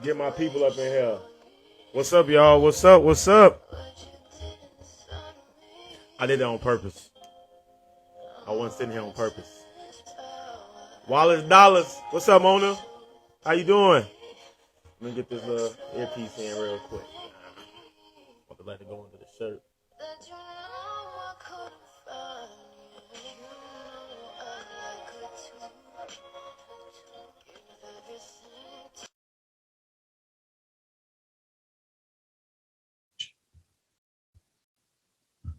Get my people up in here. What's up, y'all? What's up? What's up? I did that on purpose. I wasn't sitting here on purpose. Wallace Dollars. What's up, Mona? How you doing? Let me get this earpiece in real quick. I'm about to let it go into the shirt.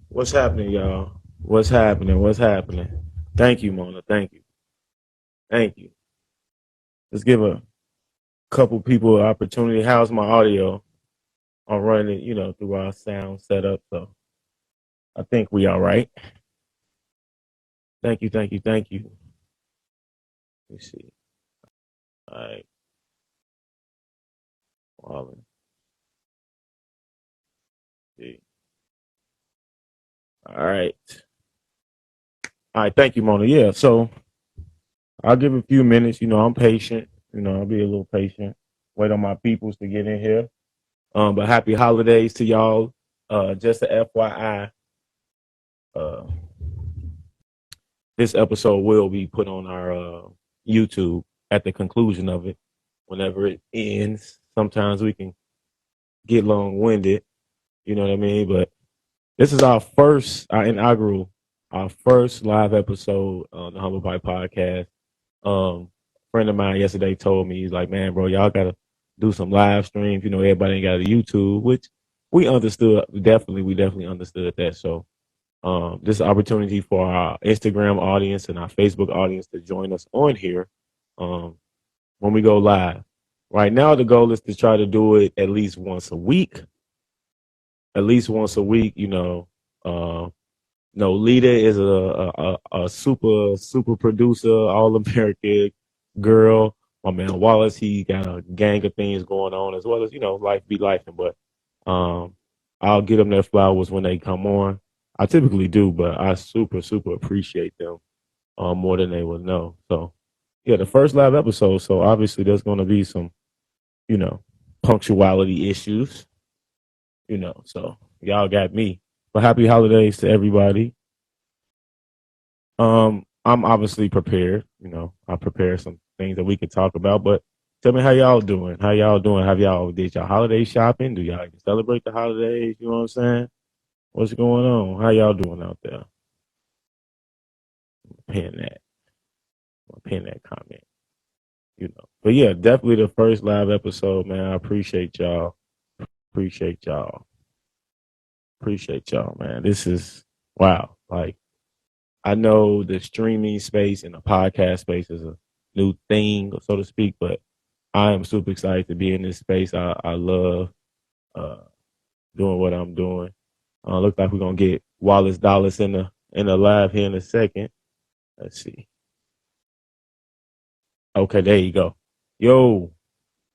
What's happening, y'all? What's happening? What's happening? Thank you, Mona. Thank you. Thank you. Let's give a couple people an opportunity. How's my audio? I'm running it, through our sound setup. So I think we all right. Thank you, thank you, thank you. Let me see. All right. Wallace. See. All right. All right, thank you, Mona. Yeah, so I'll give a few minutes. I'm patient. I'll be a little patient. Wait on my peoples to get in here. But happy holidays to y'all. Just a FYI, this episode will be put on our YouTube at the conclusion of it. Whenever it ends, sometimes we can get long-winded. You know what I mean? But this is our inaugural, our first live episode on the Humble Pie Podcast. A friend of mine yesterday told me, he's like, man, bro, y'all got to do some live streams. Everybody ain't got a YouTube, which we understood. We definitely understood that. So this is an opportunity for our Instagram audience and our Facebook audience to join us on here when we go live. Right now, the goal is to try to do it at least once a week. Lita is a super producer, all American girl. My man Wallace, he got a gang of things going on, as well as life be life. But I'll get them their flowers when they come on. I typically do, but I super appreciate them more than they would know. So yeah, the first live episode. So obviously there's going to be some punctuality issues. So y'all got me. But happy holidays to everybody. I'm obviously prepared. I prepared some things that we could talk about. But tell me how y'all doing. Did y'all holiday shopping? Do y'all celebrate the holidays? You know what I'm saying? What's going on? How y'all doing out there? Pin that comment. But yeah, definitely the first live episode, man. I appreciate y'all. Appreciate y'all, man. This is wow. Like, I know the streaming space and the podcast space is a new thing, so to speak, but I am super excited to be in this space. I love doing what I'm doing. Looks like we're gonna get Wallace Dallas in the live here in a second. Let's see. Okay, there you go. Yo.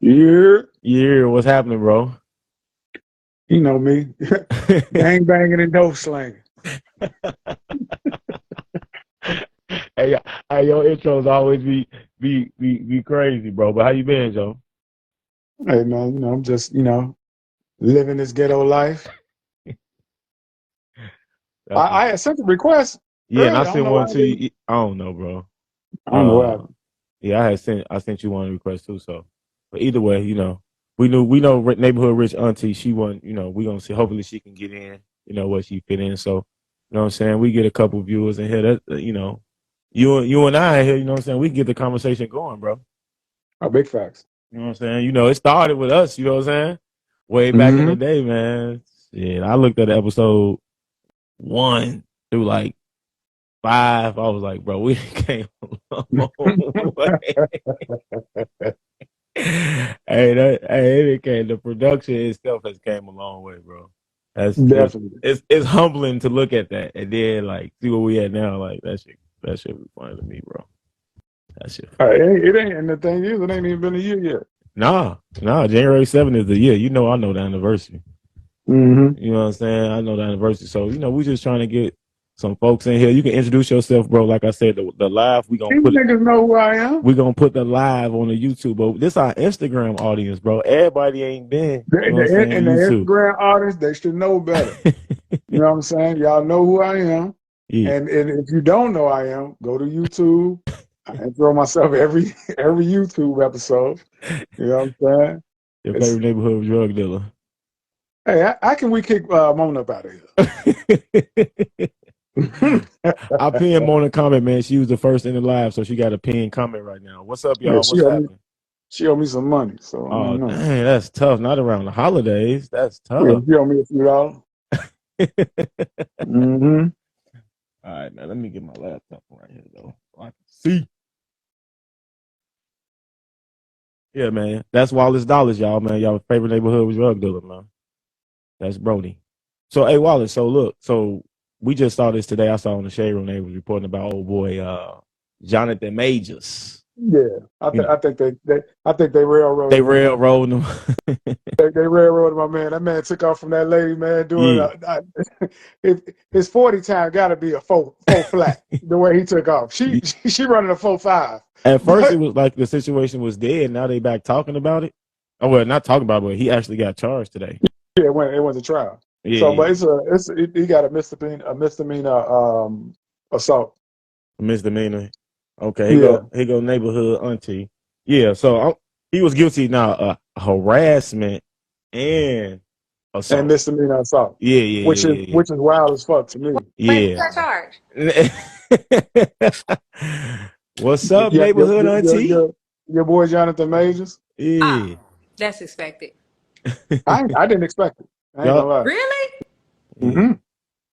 Yeah, what's happening, bro? You know me. Gang banging and dope slanging. Hey, your intros always be crazy, bro. But how you been, Joe? Hey man, I'm just, living this ghetto life. I had sent a request. Yeah, earlier. and I sent one to you. I don't know, bro. I don't know what happened. Yeah, I sent you one request too. So, but either way, we know neighborhood rich auntie. She won. We gonna see. Hopefully, she can get in. What she fit in. So, what I'm saying, we get a couple viewers in here. That you and I here. You know what I'm saying. We can get the conversation going, bro. Oh, big facts. You know what I'm saying. It started with us. You know what I'm saying. Way back in the day, man. Yeah, I looked at episode 1 through like 5. I was like, bro, we came a long way. The production itself has came a long way, bro. That's definitely it's humbling to look at that and then like see where we at now. Like that shit be funny to me, bro. That shit. It ain't, and the thing is, it ain't even been a year yet. Nah. January 7th is the year. I know the anniversary. Mm-hmm. You know what I'm saying? I know the anniversary. So we just trying to get some folks in here. You can introduce yourself, bro. Like I said, the live we gonna These put it. niggas know who I am. We gonna put the live on the YouTube, but this our Instagram audience, bro. Everybody ain't been, you know what I'm saying, And the YouTube. Instagram artists, they should know better. You know what I'm saying? Y'all know who I am. Yeah. And if you don't know I am, go to YouTube. I throw myself every YouTube episode. You know what I'm saying? Your favorite neighborhood drug dealer. Hey, how can we kick Mona up out of here? I pinned Mona comment, man. She was the first in the live, so she got a pinned comment right now. What's up, y'all? What's happening? She owe me some money, so Oh, dang, that's tough. Not around the holidays. That's tough. She owe me a few dollars. Mm-hmm. All right, now let me get my laptop right here, though, so I can see. Yeah, man. That's Wallace Dollars, y'all, man. Y'all favorite neighborhood drug dealer, man. That's Brody. So, hey, Wallace, so look, so we just saw this today. I saw on the Shade Room, they was reporting about old boy Jonathan Majors. Yeah, I think they railroaded. They railroaded him. They railroaded my man. That man took off from that lady, man. Doing his 40 time got to be a four flat. The way he took off, she running a 4.5. At first, it was like the situation was dead. Now they back talking about it. Oh well, not talking about it, but he actually got charged today. Yeah, it went to trial. Yeah, so, yeah. but he got a misdemeanor assault. Misdemeanor. Okay, here go neighborhood auntie. Yeah, so he was guilty now of harassment and assault. And misdemeanor assault. Yeah. Which is wild as fuck to me. Yeah. What's that charge? What's up, neighborhood auntie? Your boy Jonathan Majors. Yeah. That's expected. I didn't expect it. I ain't gonna lie. Really? Mm-hmm.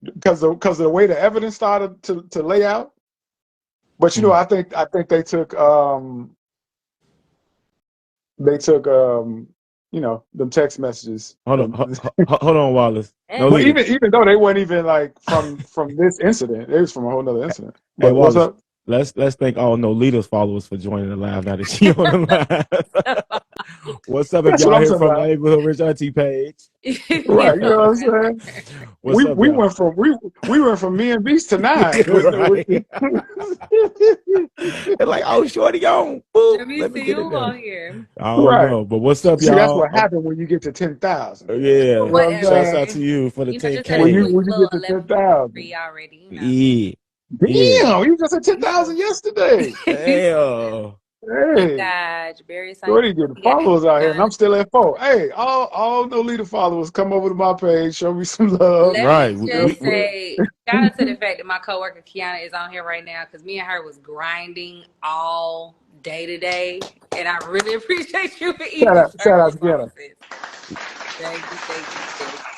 Because of the way the evidence started to lay out. But you know, I think they took you know, them text messages. Hold on, Wallace. No, but even though they weren't even like from this incident, it was from a whole other incident. But hey, Wallace, what's up? Let's thank all No Leaders followers for joining the live now that she on the live. What's up, if y'all here from the neighborhood Rich Auntie page? Right, you know what I'm saying? We went from me and Beast to 9. Right. It's like, oh, shorty on. Let me see who on here. I don't know, but what's up, y'all? That's what happened when you get to 10,000. Yeah, shouts out to you for the 10K. When you get to 10,000 already. Yeah. Damn, you just at 10,000 yesterday. Damn. Hey, Shorty getting followers out here, and I'm still at 4. Hey, all No Leader followers, come over to my page, show me some love. Let me just say, shout out to the fact that my coworker Kiana is on here right now, because me and her was grinding all day today, and I really appreciate you for even shout out to Kiana. Thank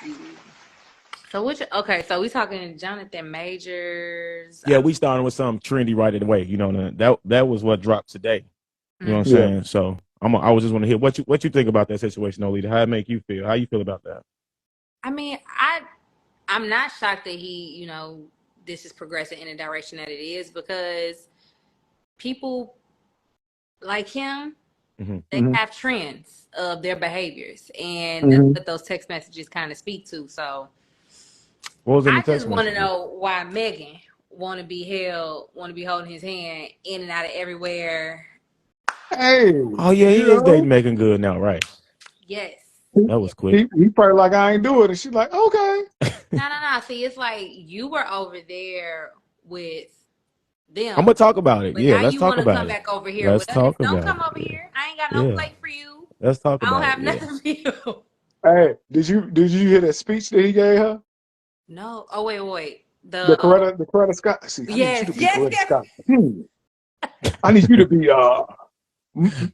you. So so we talking Jonathan Majors. Yeah, we starting with something trendy right away. You know, that was what dropped today. You know what I'm saying? So I was just want to hear what you think about that situation, Olita. How it make you feel? How you feel about that? I mean, I'm not shocked that he, you know, this is progressing in the direction that it is, because people like him, they have trends of their behaviors, and that's what those text messages kind of speak to. So I just want to know why Megan want to be holding his hand in and out of everywhere. Hey. Oh yeah, he is dating Megan Good now, right? Yes. That was quick. He probably like, I ain't do it, and she's like, okay. No. See, it's like you were over there with them. I'm gonna talk about it. Yeah, let's talk about it. Come back over here. Let's talk about it. Don't come over here. I ain't got no plate for you. Let's talk about it. I don't have nothing for you. Hey, did you hear that speech that he gave her? No. Oh wait. The Coretta Scott. See, yes. Scott. I need you to be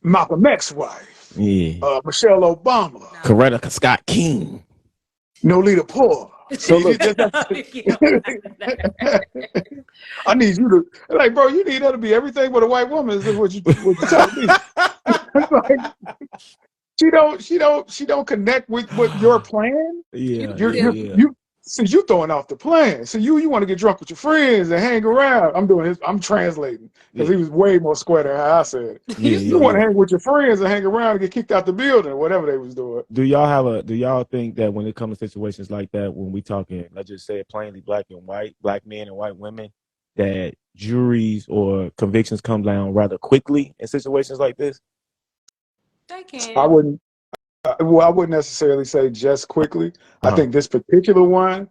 Malcolm X's wife. Yeah. Michelle Obama. No. Coretta Scott King. No Leader Poor. So look, I need you to, like, bro, you need her to be everything but a white woman. Is what you telling me? Like, she don't connect with what your plan. Yeah. See, you throwing off the plan. So you want to get drunk with your friends and hang around. I'm translating because he was way more square than how I said it. You want to hang with your friends and hang around and get kicked out the building, whatever they was doing. Do y'all think that when it comes to situations like that, when we talking, let's just say it plainly, black men and white women, that juries or convictions come down rather quickly in situations like this? They can. I wouldn't necessarily say just quickly. I think this particular one,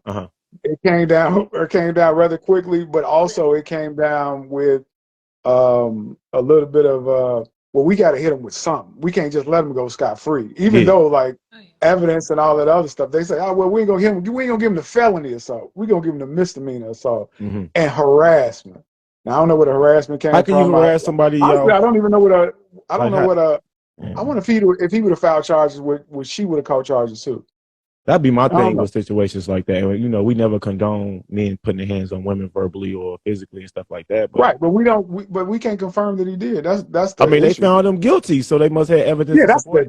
it came down rather quickly, but also it came down with a little bit of well, we got to hit them with something. We can't just let them go scot free, even though like evidence and all that other stuff. They say, oh well, we ain't gonna give them the felony assault. We gonna give them the misdemeanor assault and harassment. Now I don't know where the harassment came from. How can you harass somebody? I don't even know what I don't know what I wonder if he would have filed charges, would she would have caught charges too? That'd be my thing with situations like that. You know, we never condone men putting their hands on women verbally or physically and stuff like that. But, right, but we can't confirm that he did. That's the I mean, issue. They found him guilty, so they must have evidence. Yeah,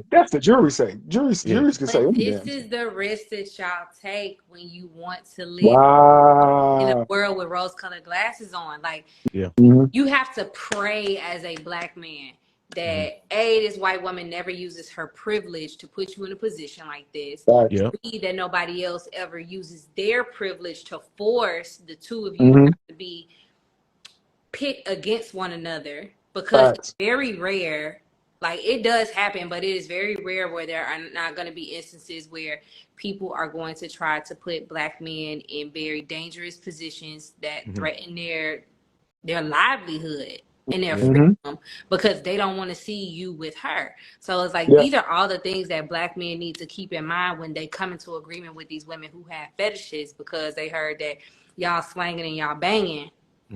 that's the jury say. Juries can say anything. This is the risk that y'all take when you want to live in a world with rose-colored glasses on. Like, you have to pray as a black man that this white woman never uses her privilege to put you in a position like this. B, that nobody else ever uses their privilege to force the two of you to be pit against one another, because it's very rare. Like, it does happen, but it is very rare where there are not going to be instances where people are going to try to put black men in very dangerous positions that threaten their livelihood and their freedom because they don't want to see you with her. So it's like, these are all the things that black men need to keep in mind when they come into agreement with these women who have fetishes, because they heard that y'all swinging and y'all banging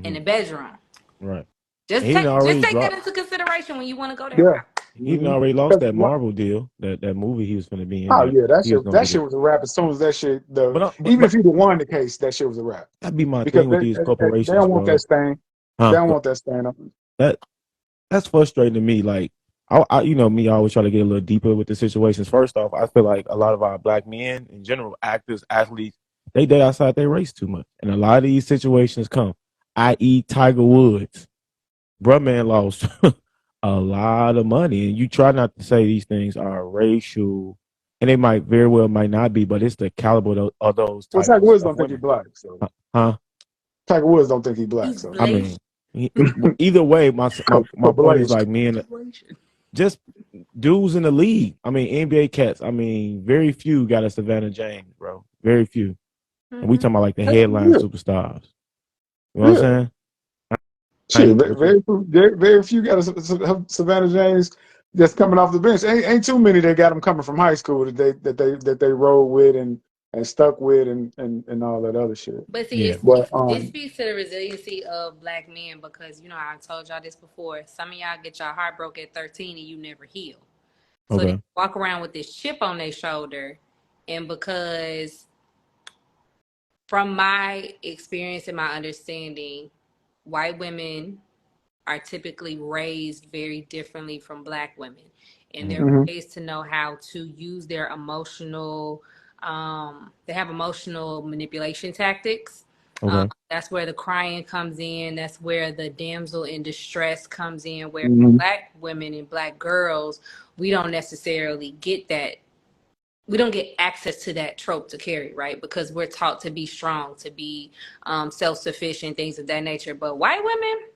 in the bedroom. Right. Just take that into consideration when you want to go there. He already lost that Marvel deal, that movie he was going to be in. Oh yeah, that shit was a wrap. As soon as that shit, even if he'd have won the case, that shit was a wrap. That'd be my thing with these corporations. They don't want that stain. They don't want that stain on. That's frustrating to me. Like, I you know me, I always try to get a little deeper with the situations. First off, I feel like a lot of our black men in general, actors, athletes, they date outside their race too much, and a lot of these situations come, i.e., Tiger Woods, bruh, man lost a lot of money, and you try not to say these things are racial, and they might not be, but it's the caliber of those. Well, Tiger Woods don't think he's black, so. Tiger Woods don't think he's black, so. I mean, either way, my point is like, man, just dudes in the league. I mean, NBA cats. I mean, very few got a Savannah James, bro. Very few. And we talking about like the headline superstars. You know what I'm saying? Shit, very few got a Savannah James that's coming off the bench. Ain't too many that got them coming from high school that they roll with and stuck with and all that other shit. But see, it speaks to the resiliency of black men, because I told y'all this before. Some of y'all get your heart broke at 13 and you never heal. So they walk around with this chip on their shoulder, and because from my experience and my understanding, white women are typically raised very differently from black women, and they're raised to know how to use their emotional. They have emotional manipulation tactics. That's where the crying comes in. That's where the damsel in distress comes in, where black women and black girls, we don't necessarily get that. We don't get access to that trope to carry, right? Because we're taught to be strong, to be self-sufficient, things of that nature. But white women,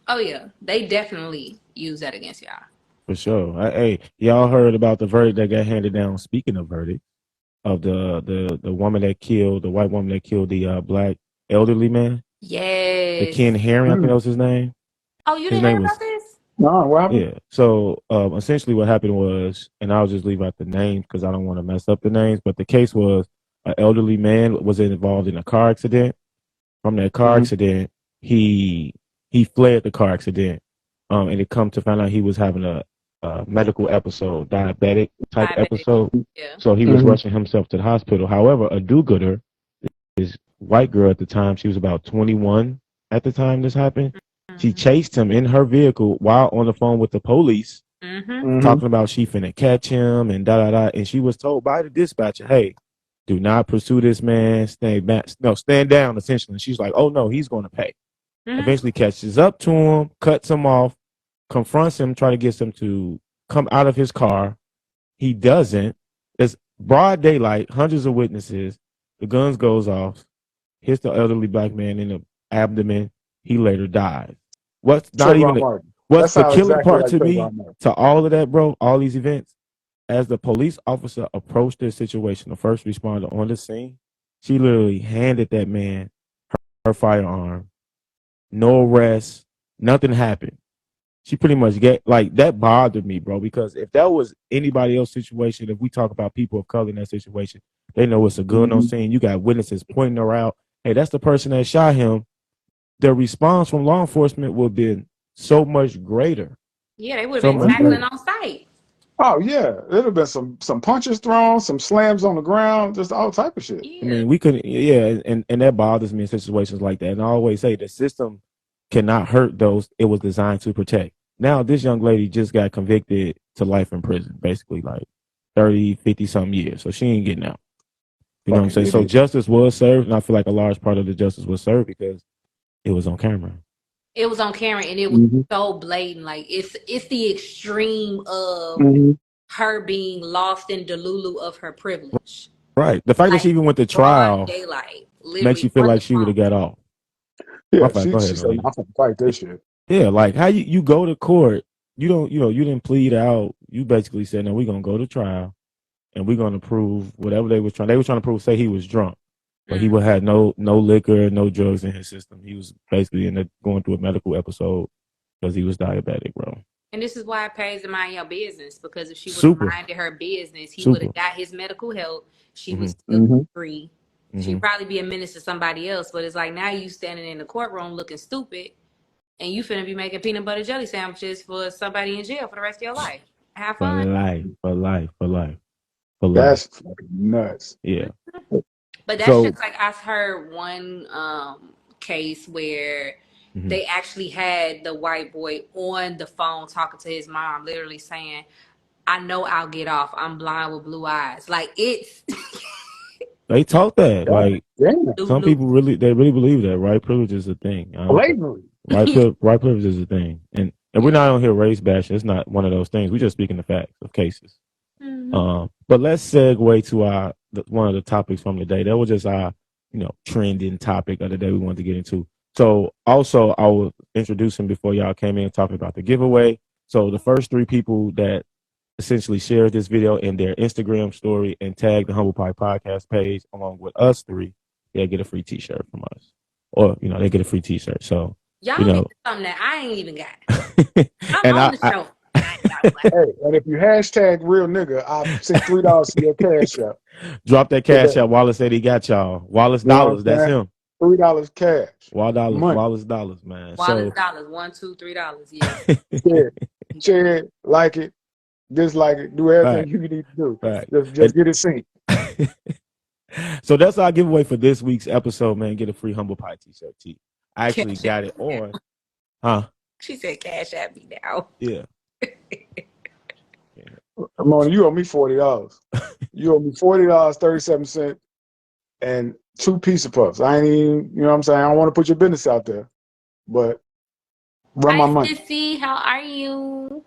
oh yeah, they definitely use that against y'all. For sure. Hey, y'all heard about the verdict that got handed down? Speaking of verdict, of the woman that killed, the white woman that killed the black elderly man. Yes. The Ken Herring, I think that was his name. Oh, you didn't hear about this? No, what happened? Yeah. So essentially what happened was, and I'll just leave out the names because I don't want to mess up the names, but the case was an elderly man was involved in a car accident. From that car accident, he fled the car accident. And it come to find out he was having a medical episode, diabetic type episode. Yeah. So he was rushing himself to the hospital. However, a do-gooder, this white girl at the time, she was about 21 at the time this happened. She chased him in her vehicle while on the phone with the police, talking about she finna catch him and da-da-da. And she was told by the dispatcher, hey, do not pursue this man. Stand back. No, stand down, essentially. And she's like, oh, no, he's going to pay. Eventually catches up to him, cuts him off, confronts him, try to get him to come out of his car. He doesn't. It's broad daylight, hundreds of witnesses. The guns goes off, hits the elderly black man in the abdomen. He later dies. What's not even what's the killing part to me, to all of that, bro, all these events, as the police officer approached this situation, the first responder on the scene, she literally handed that man her firearm. No arrest, nothing happened. She pretty much that bothered me, bro, because if that was anybody else's situation, if we talk about people of color in that situation, they know it's a gun on scene. You got witnesses pointing her out. Hey, that's the person that shot him. The response from law enforcement would have been so much greater. Yeah, they would have been tackling on site. Oh yeah, it'd have been some punches thrown, some slams on the ground, just all type of shit. Yeah. I mean, we couldn't. Yeah, and that bothers me in situations like that. And I always say the system cannot hurt those it was designed to protect. Now, this young lady just got convicted to life in prison, basically like 30, 50 something years. So she ain't getting out. You know what I'm saying? So justice was served, and I feel like a large part of the justice was served because it was on camera. It was on camera, and it was so blatant. Like it's the extreme of her being lost in Delulu of her privilege. Right. The fact that she even went to trial daylight makes you feel like she would have got off. Yeah, she said, "I'm gonna fight this shit." Yeah, like how you go to court, you didn't plead out. You basically said, "No, we're gonna go to trial, and we're gonna prove whatever they were trying to prove. Say he was drunk, but he would have no liquor, no drugs in his system. He was basically going through a medical episode because he was diabetic, bro." And this is why it pays to mind your business, because if she would have minded her business, he would have got his medical help. She was still free. She'd probably be a menace to somebody else, but it's like now you standing in the courtroom looking stupid, and you finna be making peanut butter jelly sandwiches for somebody in jail for the rest of your life. Have fun. For life. That's fucking nuts. Yeah. But that's just like I heard one case where they actually had the white boy on the phone talking to his mom, literally saying, "I know I'll get off. I'm blind with blue eyes." Like it's they talk that. Like some people really believe that white privilege is a thing. White privilege is a thing. And we're not on here race bashing. It's not one of those things. We're just speaking the facts of cases. But let's segue to one of the topics from the day. That was just our, trending topic of the day we wanted to get into. So also I was introducing before y'all came in talking about the giveaway. So the first 3 people that essentially shared this video in their Instagram story and tagged the Humble Pie podcast page along with us 3, they'll get a free t-shirt from us. Or, they get a free t-shirt. So y'all get something that I ain't even got. I'm on the show. Hey, and if you hashtag real nigga, I'll send $3 to your cash app. Drop that cash app. Wallace said he got y'all. Wallace dollars. That's him. $3 cash. Wallace dollars, man. Wallace dollars. $1, $2, $3. Yeah. Share it, like it, dislike it, do everything you need to do. Right. Just get it seen. So that's our giveaway for this week's episode, man. Get a free Humble Pie t-shirt. I actually got it on. Huh? She said cash at me now. Yeah. Mona, you owe me $40. You owe me $40, 37 cents, and 2 pizza puffs. I ain't even, you know what I'm saying? I don't want to put your business out there, but run my money. Hi, Sissy. How are you?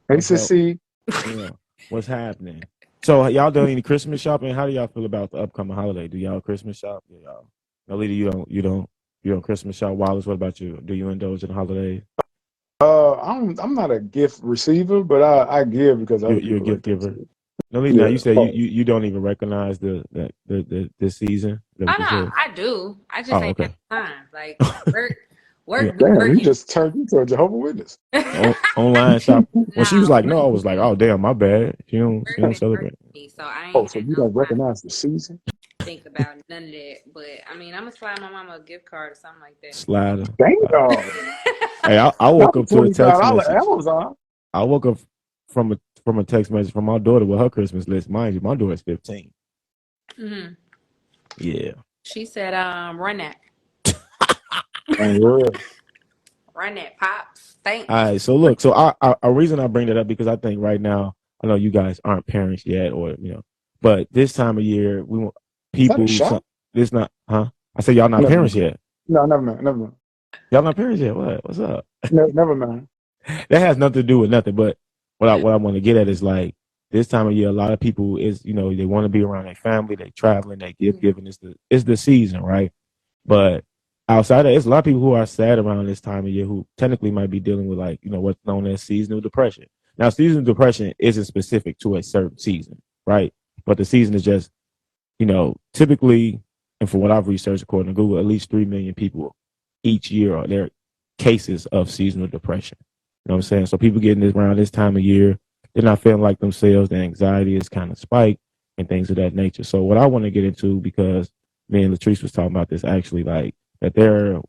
Hey, Sissy. Yeah. What's happening? So y'all done any Christmas shopping? How do y'all feel about the upcoming holiday? Do y'all Christmas shop? Yeah, y'all. Nolita, you don't Christmas shop. Wallace, what about you? Do you indulge in the holidays? I'm not a gift receiver, but I give because you're a gift giver. Nolita, now you said you don't even recognize the this season. Oh no, I do. I just ain't got time. Like work. Damn, you just turned into a Jehovah's Witness. Online shop. When she was like, no, I was like, oh damn, my bad. She don't celebrate. So I ain't so you don't recognize the season? Think about none of that, but I mean, I'm gonna slide my mama a gift card or something like that. Slider. Damn. Hey, I woke up to a text message. Amazon. I woke up from a text message from my daughter with her Christmas list. Mind you, my daughter's 15. Mm-hmm. Yeah. She said, "Run that." Run that, pops. Thanks. All right. So look. So a reason I bring that up because I think right now I know you guys aren't parents yet, or But this time of year, we want Is that a people. shot? This not, huh? I said y'all not Never parents mind. yet. No, never mind. Never mind. Y'all not parents yet. What? What's up? Never mind. That has nothing to do with nothing. But what I want to get at is like this time of year, a lot of people is they want to be around their family, they traveling, they gift giving. It's the season, right? But outside of it, it's a lot of people who are sad around this time of year who technically might be dealing with like what's known as seasonal depression. Now, seasonal depression isn't specific to a certain season, right? But the season is just typically, and for what I've researched according to Google, at least 3 million people each year are there cases of seasonal depression. You know what I'm saying? So people getting this around this time of year, they're not feeling like themselves. The anxiety is kind of spiked and things of that nature. So what I want to get into, because me and Latrice was talking about this actually, like that there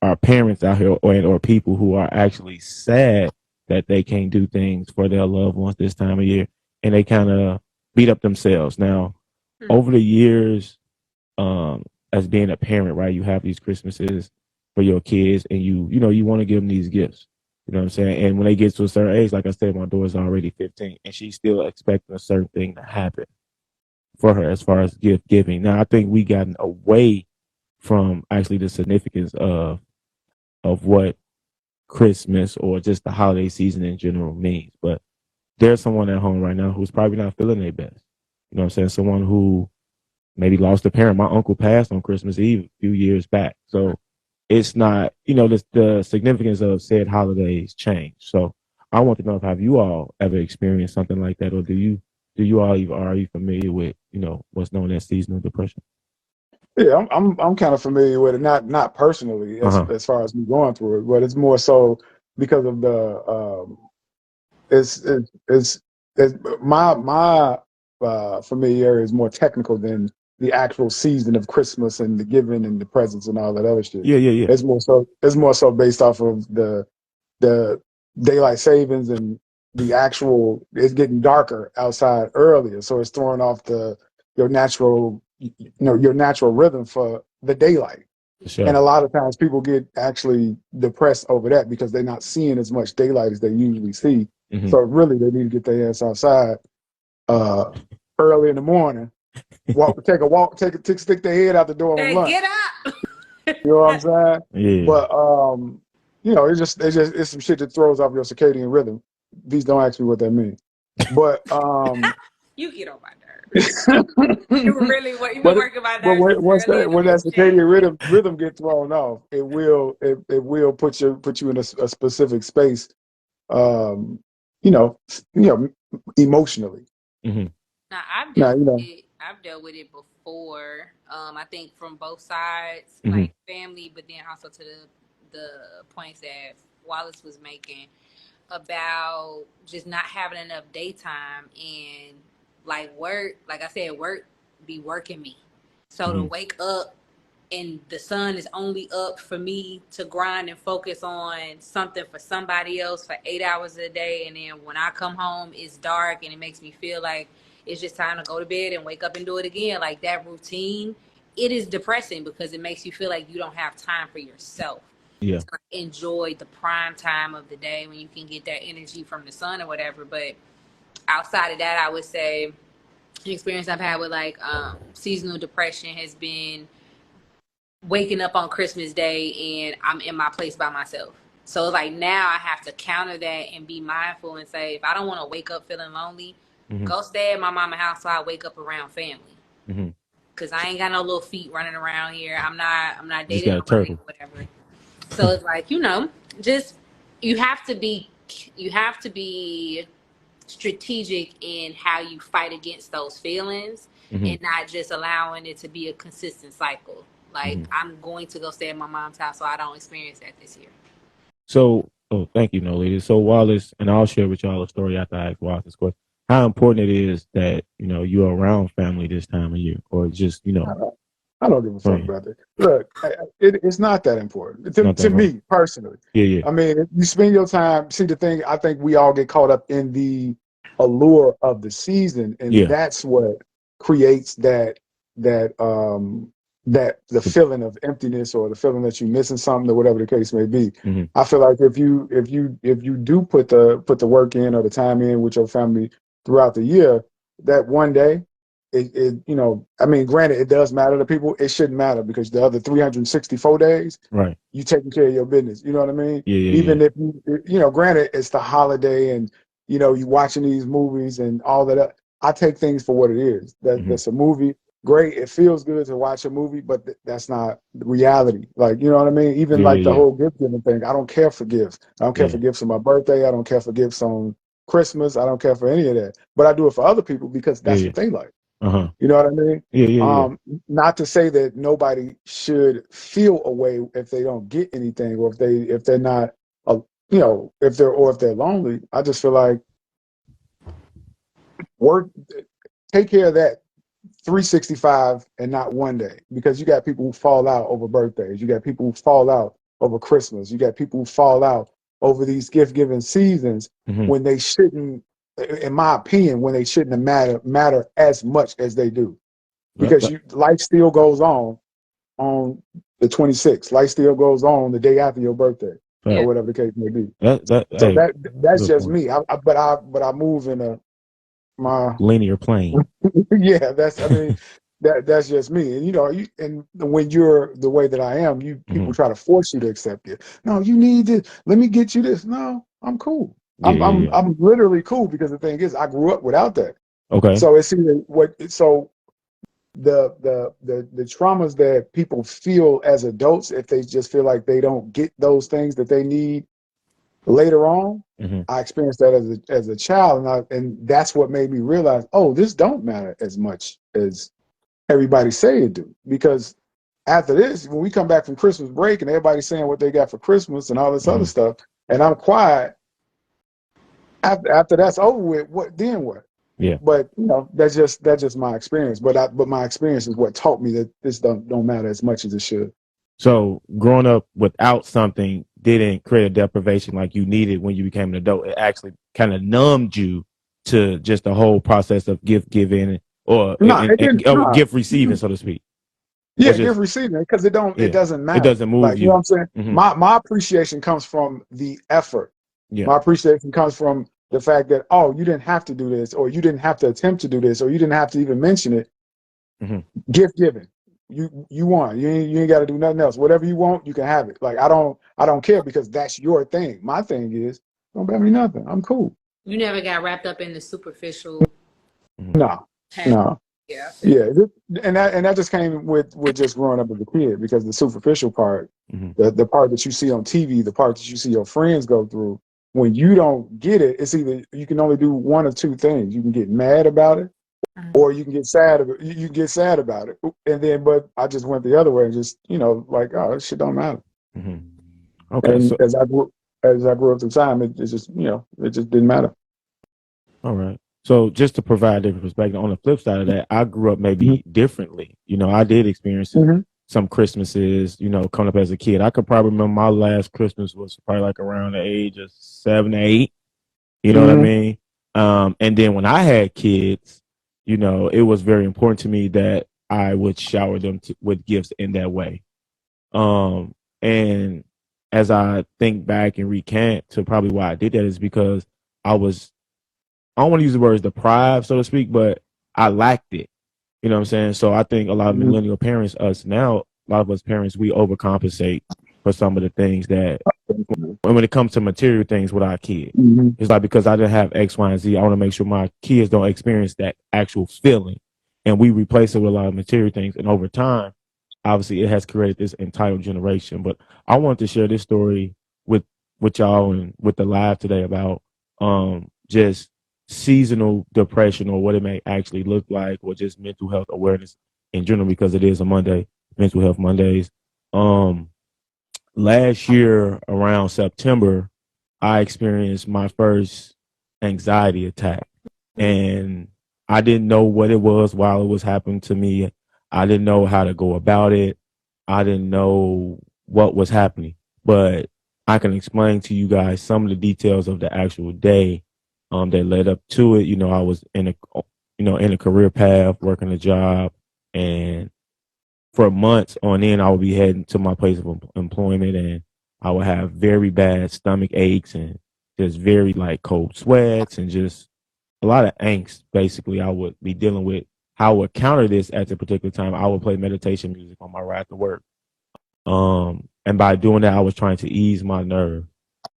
are parents out here or people who are actually sad that they can't do things for their loved ones this time of year, and they kind of beat up themselves. Now, over the years, as being a parent, right, you have these Christmases for your kids, and you want to give them these gifts. You know what I'm saying? And when they get to a certain age, like I said, my daughter's already 15, and she's still expecting a certain thing to happen for her as far as gift giving. Now, I think we gotten away from actually the significance of what Christmas or just the holiday season in general means. But there's someone at home right now who's probably not feeling their best. You know what I'm saying? Someone who maybe lost a parent. My uncle passed on Christmas Eve a few years back. So it's not, the significance of said holidays change. So I want to know, if have you all ever experienced something like that, or do you all even, are you familiar with, what's known as seasonal depression? Yeah, I'm kind of familiar with it, not personally as far as me going through it, but it's more so because of the it's my familiarity is more technical than the actual season of Christmas and the giving and the presents and all that other shit. Yeah. It's more so based off of the daylight savings and the actual. It's getting darker outside earlier, so it's throwing off your natural your natural rhythm for the daylight. Sure. And a lot of times people get actually depressed over that because they're not seeing as much daylight as they usually see. Mm-hmm. So really, they need to get their ass outside early in the morning. Take a walk, stick their head out the door on lunch. Get up. You know what I'm saying? Yeah. But it's some shit that throws off your circadian rhythm. Please don't ask me what that means. But you get on my nerves. You really you've been working my nerves. But when that circadian rhythm get thrown off, it will put you in a specific space, emotionally. Mm-hmm. Now I've dealt with it before. I think from both sides, mm-hmm. like family, but then also to the points that Wallace was making about just not having enough daytime, and like work, like I said, work be working me. So mm-hmm. to wake up and the sun is only up for me to grind and focus on something for somebody else for 8 hours a day, and then when I come home it's dark and it makes me feel like it's just time to go to bed and wake up and do it again. Like that routine, it is depressing because it makes you feel like you don't have time for yourself. Yeah. To enjoy the prime time of the day when you can get that energy from the sun or whatever. But outside of that, I would say the experience I've had with like seasonal depression has been waking up on Christmas Day and I'm in my place by myself. So like now I have to counter that and be mindful and say, if I don't want to wake up feeling lonely, mm-hmm. go stay at my mama's house so I wake up around family. Mm-hmm. Cause I ain't got no little feet running around here. I'm not dating nobody or whatever. So it's like, just you have to be strategic in how you fight against those feelings, mm-hmm. and not just allowing it to be a consistent cycle. Like, mm-hmm. I'm going to go stay at my mom's house so I don't experience that this year. So, thank you, Nolita. So Wallace, and I'll share with y'all a story after I ask Wallace this question. How important it is that, you're around family this time of year, or just, I don't give a fuck about that. Look, it's not that important to me personally. Yeah. I mean, if you spend your time. See, the thing, I think we all get caught up in the allure of the season, and that's what creates that the feeling of emptiness or the feeling that you're missing something or whatever the case may be. Mm-hmm. I feel like if you do put the work in or the time in with your family throughout the year, that one day I mean, granted, it does matter to people. It shouldn't matter because the other 364 days, right, you taking care of your business. You know what I mean? yeah, Even if granted, it's the holiday and you watching these movies and all that. I take things for what it is. That's a movie. Great. It feels good to watch a movie, but that's not reality. Like, you know what I mean? Even like the whole gift giving thing. I don't care for gifts. I don't care for gifts on my birthday. I don't care for gifts on Christmas. I don't care for any of that. But I do it for other people because that's what they like. You know what I mean? Yeah. Not to say that nobody should feel a way if they don't get anything, or if they're not, if they're lonely. I just feel like take care of that 365 and not one day, because you got people who fall out over birthdays. You got people who fall out over Christmas. You got people who fall out over these gift giving seasons when they shouldn't, in my opinion, when they shouldn't matter as much as they do. Because life still goes on the 26th. Life still goes on the day after your birthday, or whatever the case may be. That's just me. But I move in my linear plane. Yeah, that's just me. And and when you're the way that I am, people try to force you to accept it. No, you need this. Let me get you this. No, I'm cool. I'm literally cool, because the thing is, I grew up without that. Okay. So it's either the traumas that people feel as adults, if they just feel like they don't get those things that they need later on, I experienced that as a child, and that's what made me realize, oh, this don't matter as much as everybody say it do. Because after this, when we come back from Christmas break and everybody's saying what they got for Christmas and all this other stuff, and I'm quiet, after that's over with, what? Yeah. But that's just my experience. But my experience is what taught me that this don't matter as much as it should. So growing up without something didn't create a deprivation like you needed when you became an adult. It actually kind of numbed you to just the whole process of gift giving or gift receiving, so to speak. Yeah, gift receiving, because it doesn't matter. It doesn't move you. You know what I'm saying? My appreciation comes from the effort. Yeah. My appreciation comes from the fact that, oh, you didn't have to do this, or you didn't have to attempt to do this, or you didn't have to even mention it. Gift giving. You want. You ain't got to do nothing else. Whatever you want, you can have it. Like I don't care, because that's your thing. My thing is, don't buy me nothing. I'm cool. You never got wrapped up in the superficial. No. Yeah. And that just came with just growing up as a kid, because the superficial part, the part that you see on TV, the part that you see your friends go through, when you don't get it, it's either you can only do one of two things. You can get mad about it, or you can get sad. You can get sad about it, and then. But I just went the other way, and just like, oh, this shit don't matter. Okay. And as I grew up through time, it just it just didn't matter. All right. So just to provide a different perspective, on the flip side of that, I grew up maybe differently. I did experience some Christmases, coming up as a kid. I could probably remember my last Christmas was probably like around the age of 7 or 8. You know what I mean? And then when I had kids, it was very important to me that I would shower them with gifts in that way. And as I think back and recant to probably why I did that is because I don't want to use the words deprived, so to speak, but I lacked it. You know what I'm saying? So I think a lot of millennial parents, us now, a lot of us parents, we overcompensate for some of the things that, when it comes to material things with our kids, it's like, because I didn't have X, Y, and Z, I want to make sure my kids don't experience that actual feeling. And we replace it with a lot of material things. And over time, obviously, it has created this entitled generation. But I wanted to share this story with y'all and with the live today about just seasonal depression, or what it may actually look like, or just mental health awareness in general, because it is a Monday, Mental Health Mondays. Last year around September, I experienced my first anxiety attack, and I didn't know what it was while it was happening to me. I didn't know how to go about it. I didn't know what was happening, but I can explain to you guys some of the details of the actual day that led up to it. I was in a career path, working a job, and for months on end, I would be heading to my place of employment, and I would have very bad stomach aches and just very cold sweats and just a lot of angst. Basically, I would be dealing with how I would counter this at the particular time, I would play meditation music on my ride to work. And by doing that, I was trying to ease my nerve.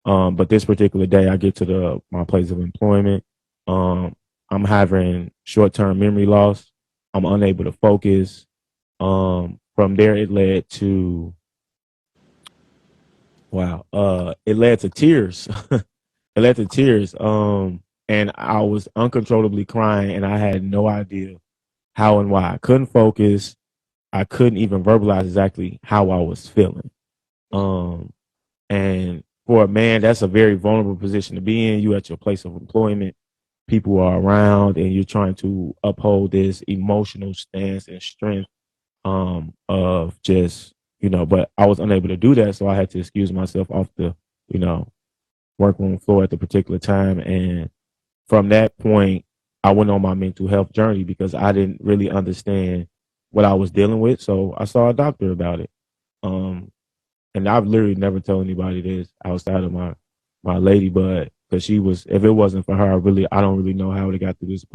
But this particular day, I get to my place of employment. I'm having short-term memory loss. I'm unable to focus. From there, it led to it led to tears. It led to tears. And I was uncontrollably crying, and I had no idea how and why. I couldn't focus. I couldn't even verbalize exactly how I was feeling. And for a man, that's a very vulnerable position to be in. You at your place of employment, people are around, and you're trying to uphold this emotional stance and strength of just, but I was unable to do that. So I had to excuse myself off the, workroom floor at the particular time. And from that point, I went on my mental health journey because I didn't really understand what I was dealing with. So I saw a doctor about it. And I've literally never told anybody this outside of my lady, but because if it wasn't for her, I don't really know how I got through this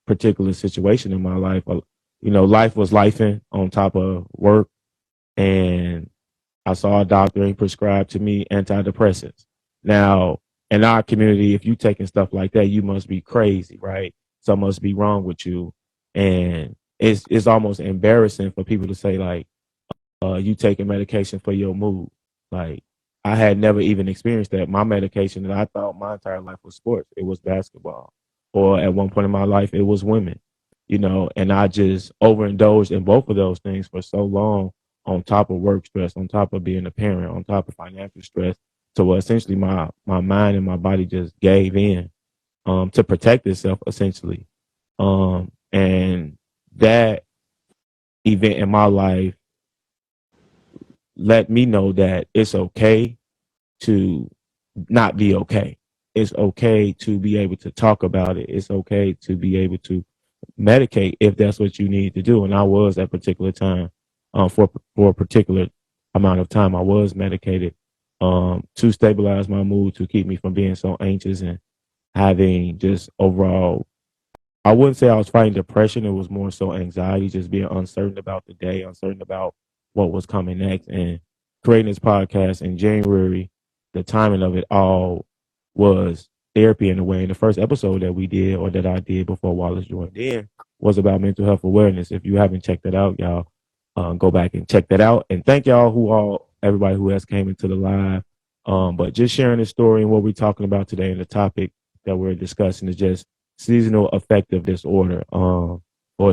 particular situation in my life. Life was lifing on top of work, and I saw a doctor and he prescribed to me antidepressants. Now, in our community, if you taking stuff like that, you must be crazy, right? Something must be wrong with you. And it's almost embarrassing for people to say, like, you taking medication for your mood. Like, I had never even experienced that. My medication that I thought my entire life was sports. It was basketball. Or at one point in my life, it was women, and I just overindulged in both of those things for so long, on top of work stress, on top of being a parent, on top of financial stress. So essentially my mind and my body just gave in to protect itself, essentially. And that event in my life let me know that it's okay to not be okay. It's okay to be able to talk about it. It's okay to be able to medicate if that's what you need to do. And I was at a particular time, for a particular amount of time, I was medicated to stabilize my mood, to keep me from being so anxious and having just overall, I wouldn't say I was fighting depression. It was more so anxiety, just being uncertain about the day, uncertain about what was coming next. And creating this podcast in January, the timing of it all was therapy in a way. And the first episode that we did, or that I did before Wallace joined in, was about mental health awareness. If you haven't checked that out, y'all, go back and check that out. And thank everybody who has came into the live. But just sharing the story and what we're talking about today, and the topic that we're discussing is just seasonal affective disorder, or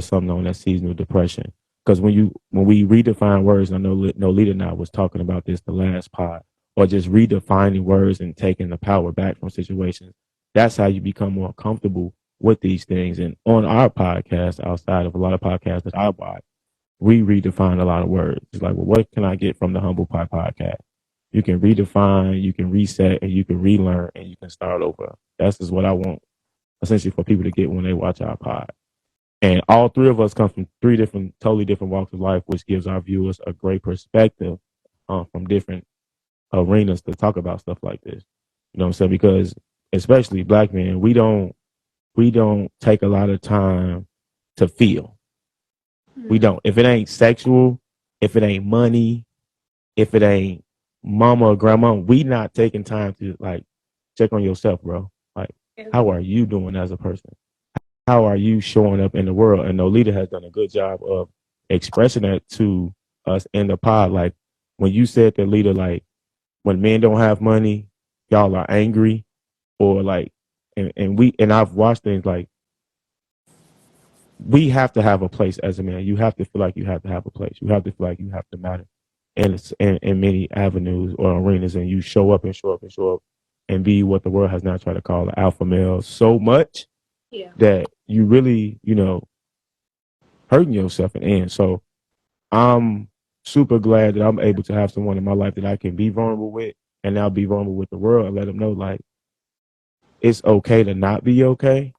something known as seasonal depression. Because when we redefine words, I know Nolita and I was talking about this the last pod, or just redefining words and taking the power back from situations. That's how you become more comfortable with these things. And on our podcast, outside of a lot of podcasts that I watch, we redefine a lot of words. It's like, well, what can I get from the Humble Pie podcast? You can redefine, you can reset, and you can relearn, and you can start over. That's just what I want, essentially, for people to get when they watch our pod. And all three of us come from totally different walks of life, which gives our viewers a great perspective from different arenas to talk about stuff like this. You know what I'm saying? Because especially Black men, we don't take a lot of time to feel. We don't. If it ain't sexual, if it ain't money, if it ain't mama or grandma, we not taking time to, like, check on yourself, bro. Like, how are you doing as a person? How are you showing up in the world? And Nolita has done a good job of expressing that to us in the pod. Like, when you said that, Lita, like, when men don't have money, y'all are angry, or like, and I've watched things like, we have to have a place as a man. You have to feel like you have to have a place. You have to feel like you have to matter in many avenues or arenas, and you show up and show up and show up and be what the world has now tried to call the alpha male so much that you really, hurting yourself in the end. So I'm super glad that I'm able to have someone in my life that I can be vulnerable with, and now be vulnerable with the world, and let them know, like, it's okay to not be okay,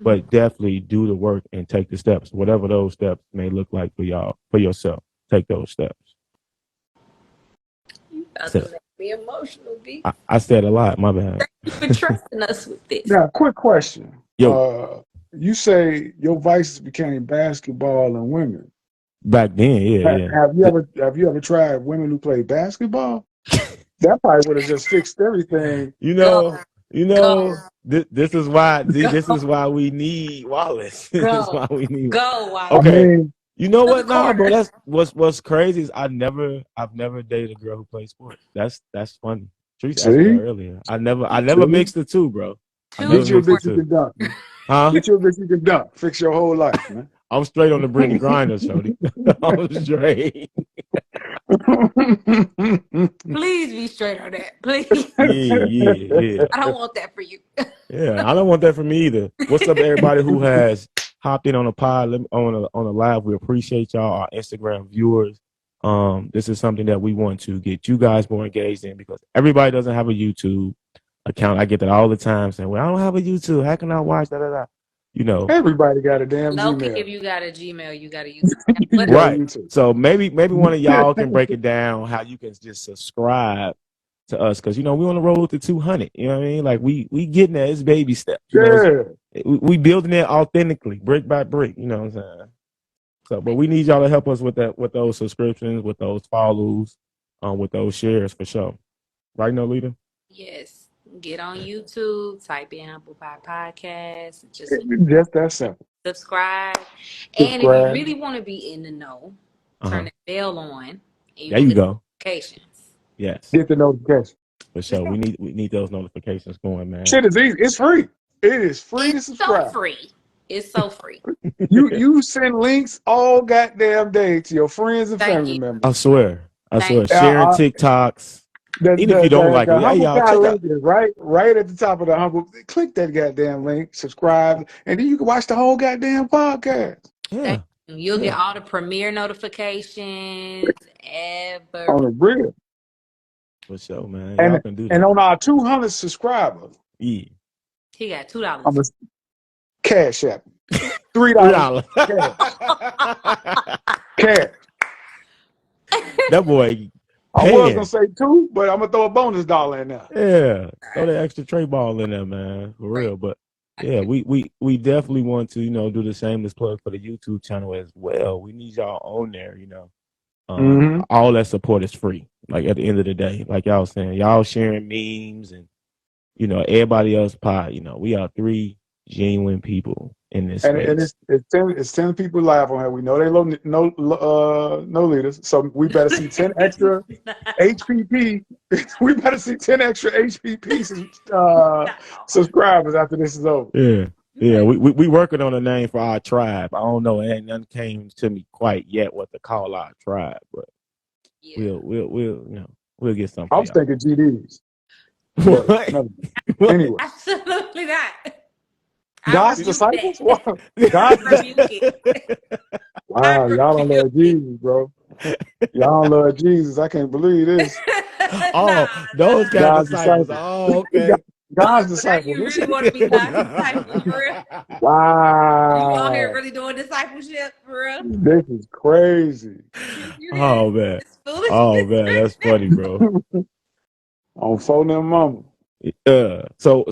but definitely do the work and take the steps, whatever those steps may look like for y'all, for yourself. Take those steps. You about to make me emotional, B. I said a lot. My bad. Thank you for trusting us with this. Now, quick question. Yo. you say your vices became basketball and women. Back then, yeah. Have you ever tried women who play basketball? That probably would have just fixed everything. You Go, know, go, this is why this is go, why we need Wallace. This is go, why we need. go, Wallace. I Okay, mean, you know To the what? Nah, bro. corner. That's what's crazy is I've never dated a girl who plays sports. That's funny. Trees asked me that see, earlier. I never see, mixed the two, bro. I never Choose get you a mixed the bitch you two. can dunk, man. Huh? Get you a bitch you can dunk. Fix your whole life, man. I'm straight on the Brittany Griner, Shorty. I'm straight. Please be straight on that. Please. Yeah. I don't want that for you. Yeah, I don't want that from me either. What's up, everybody who has hopped in on a pod on a live? We appreciate y'all, our Instagram viewers. This is something that we want to get you guys more engaged in because everybody doesn't have a YouTube account. I get that all the time saying, "Well, I don't have a YouTube. How can I watch that?" You know, Everybody got a damn Loki, if Gmail. you got a Gmail, you got a YouTube. You What got a right? YouTube. So maybe one of y'all can break it down how you can just subscribe to us because we on the road to 200. You know what I mean? Like we getting there. It's baby steps. Yeah. We building it authentically, brick by brick. You know what I'm saying? So, but we need y'all to help us with that, with those subscriptions, with those follows, with those shares for sure. Right, no leader? Yes. Get on YouTube, type in Humble Pie Podcast, just Just that simple. subscribe. And if you Subscribe. really want to be in the know, turn the bell on and There you get go. notifications. Yes. Get the notification. For sure. We need those notifications going, man. Shit is easy. It's free. It is free to subscribe. So free. It's so free. You send links all goddamn day to your friends and Thank family you. members. I swear. Thank you. Sharing TikToks. Even if you don't like The it, hey Humble y'all, Pie check out. link is right at the top of the Humble. Click that goddamn link, subscribe, and then you can watch the whole goddamn podcast. Yeah. You'll get all the premiere notifications ever. On the real. For sure, man. Y'all can do that. And on our 200 subscribers, yeah. He got $2. I'm a cash app. $3 cash. That boy. I was gonna say 2, but I'm gonna throw a bonus dollar in there. Yeah, throw that extra tray ball in there, man, for real. But yeah, we definitely want to do the same as plug for the YouTube channel as well. We need y'all on there, all that support is free. Like at the end of the day, like y'all saying, y'all sharing memes and everybody else pod. We are 3 genuine people in this space. And it's 10 people live on here. We know they no leaders, so we better see 10 extra HPP. We better see 10 extra HPP subscribers after this is over. Yeah. We working on a name for our tribe. I don't know, it ain't nothing came to me quite yet what to call our tribe, but we'll get something. I was thinking GDs. What? No. Anyway, absolutely not. God's disciples? What? God's disciples? Wow, y'all don't love Jesus, bro. Y'all don't love Jesus. I can't believe this. Those kind of disciples. Oh, okay. God's disciples. You really want to be God's disciple for real? Wow. You out here really doing discipleship for real? This is crazy. Oh man. Oh man, that's funny, bro. On phone and mama. So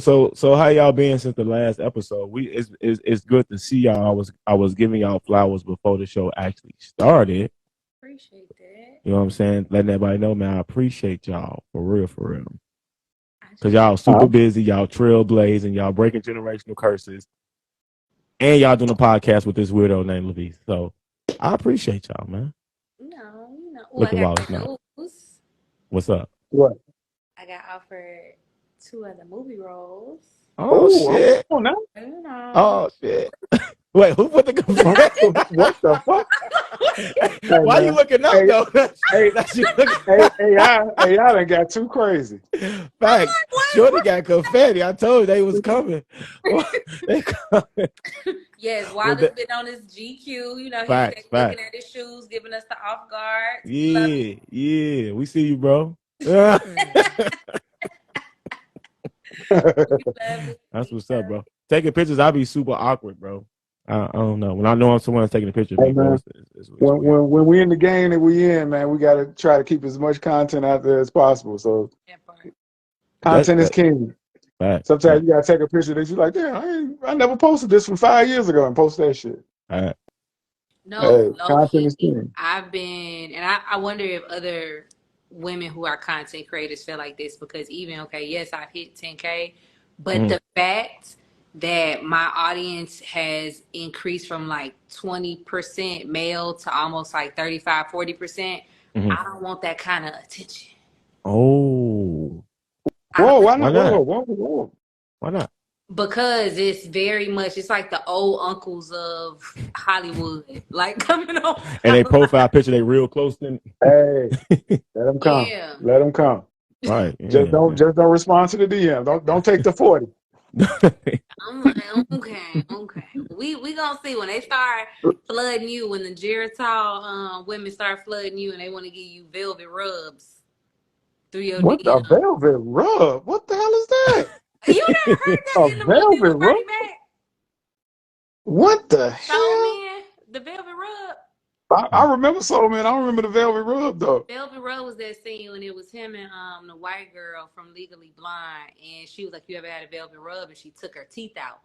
how y'all been since the last episode? It's good to see y'all. I was giving y'all flowers before the show actually started. Appreciate that. You know what I'm saying? Letting everybody know, man, I appreciate y'all for real. Cause y'all super busy, y'all trailblazing, y'all breaking generational curses, and y'all doing a podcast with this weirdo named Levi. So I appreciate y'all, man. No. Look at Wallace now. What's up? What? I got offered 2 other movie roles. Oh shit! Oh shit! Wait, who put the confetti? What the fuck? Why you looking up though? AI done got too crazy. Facts. Shorty got confetti. I told you they was coming. They coming. Yes, Wallace been on his GQ. He's looking at his shoes, giving us the off guard. Yeah. We see you, bro. That's what's up, bro. Taking pictures, I be super awkward, bro. I don't know. When I know someone's taking a picture of people, it's when we in the game that we in, man, we got to try to keep as much content out there as possible. So content is king. Sometimes you gotta take a picture that you like, damn, I never posted this from 5 years ago and post that shit. No, Content is king. I've been, and I wonder if other women who are content creators feel like this, because even, yes, I've hit 10K, but the fact that my audience has increased from like 20% male to almost like 35, 40%, I don't want that kind of attention. Oh. Whoa, why not? Whoa. Why not? Because it's very much, it's like the old uncles of Hollywood, like coming on. And they profile picture, they real close then. Hey, let them come. Yeah. Let them come. Right. Just don't respond to the DM. Don't take the 40. I'm like, okay. We gonna see when they start flooding you, when the Geritol women start flooding you and they want to give you velvet rubs through your What DM. the velvet rub? What the hell is that? You never heard that in the movie with Bernie Mac? What the hell? Soul Man, the velvet rub. I remember Soul Man. I don't remember the velvet rub though. Velvet rub was that scene when it was him and the white girl from Legally Blonde, and she was like, "You ever had a velvet rub?" And she took her teeth out.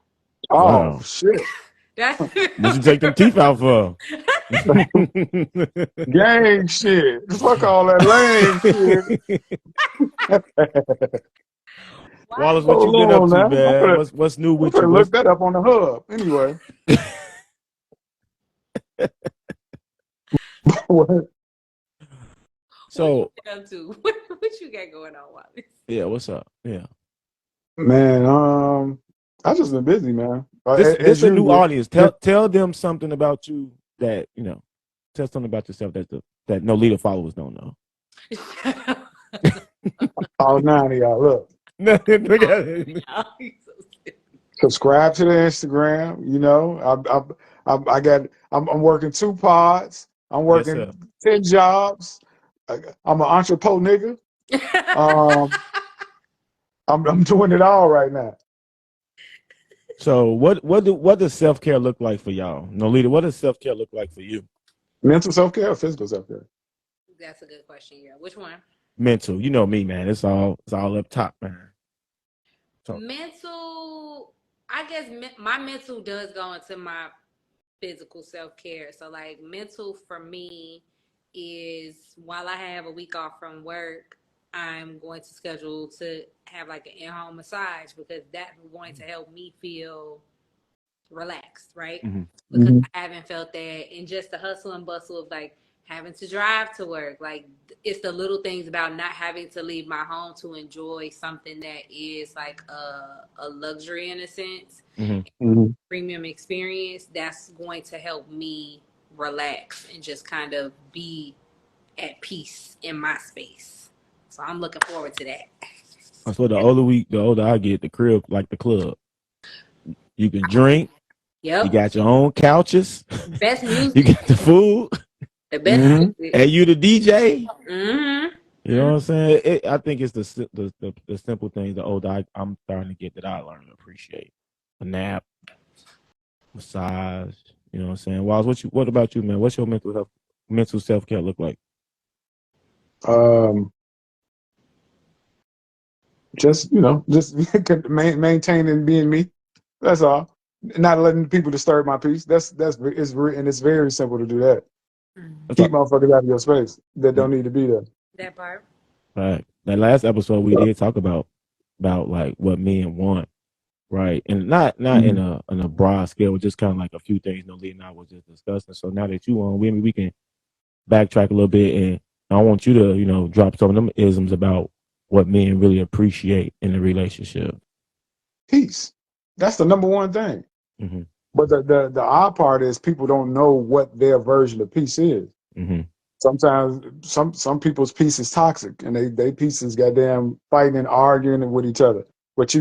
Oh shit! What you take them teeth out for? Gang shit. Fuck all that lame shit. Wallace, what you been up to, man? What's new with you? Look that up on the hub. Anyway. What? So what you got going on, Wallace? Yeah, what's up? Yeah. Man, I just been busy, man. This a new audience. Tell them something about you that, tell something about yourself that no leader followers don't know. All 9 of y'all, look. Subscribe to the Instagram. I'm working 2 pods. I'm working 10 jobs. I'm an entrepreneur nigga. I'm doing it all right now. So what does self-care look like for y'all? No leader, what does self-care look like for you? Mental self-care or physical self-care? That's a good question. Yeah, which one? Mental. You know me, man. It's all up top, man. So. Mental. I guess my mental does go into my physical self-care. So like mental for me is, while I have a week off from work, I'm going to schedule to have like an in-home massage, because that's going to help me feel relaxed, right? Because I haven't felt that, and just the hustle and bustle of like having to drive to work. Like, it's the little things about not having to leave my home to enjoy something that is like a luxury in a sense, premium experience, that's going to help me relax and just kind of be at peace in my space. So I'm looking forward to that. So the older I get, the crib like the club. You can drink. Yep. You got your own couches. Best music. You get the food. The best music. And you the DJ. You know what I'm saying? I think it's the simple things. The older I'm starting to get, that I learn to appreciate. A nap, massage. You know what I'm saying? Wiles, what about you, man? What's your mental self-care look like? Just maintaining being me. That's all. Not letting people disturb my peace. It's very simple to do that. Keep motherfuckers out of your space that don't need to be there. That part. Right. That last episode we did talk about like what men want, right? And not in a broad scale, just kind of like a few things Lee and I was just discussing. So now that you on, we can backtrack a little bit, and I want you to drop some of them isms about what men really appreciate in a relationship. Peace. That's the number one thing. But the odd part is people don't know what their version of peace is. Sometimes some people's peace is toxic, and they peace is goddamn fighting and arguing with each other. But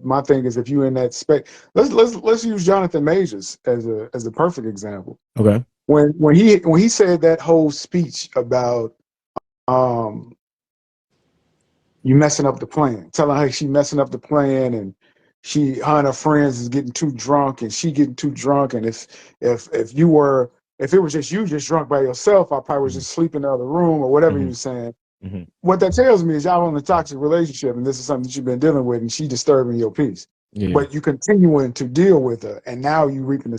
my thing is, if you in that space, let's use Jonathan Majors as a perfect example. Okay. When he said that whole speech about you messing up the plan, telling her she messing up the plan, and her and her friends is getting too drunk, and she getting too drunk, and if it was just you just drunk by yourself, I probably was just sleeping in the other room or whatever you were saying. Mm-hmm. What that tells me is y'all in a toxic relationship, and this is something that you've been dealing with, and she disturbing your peace. Yeah. But you continuing to deal with her, and now you reaping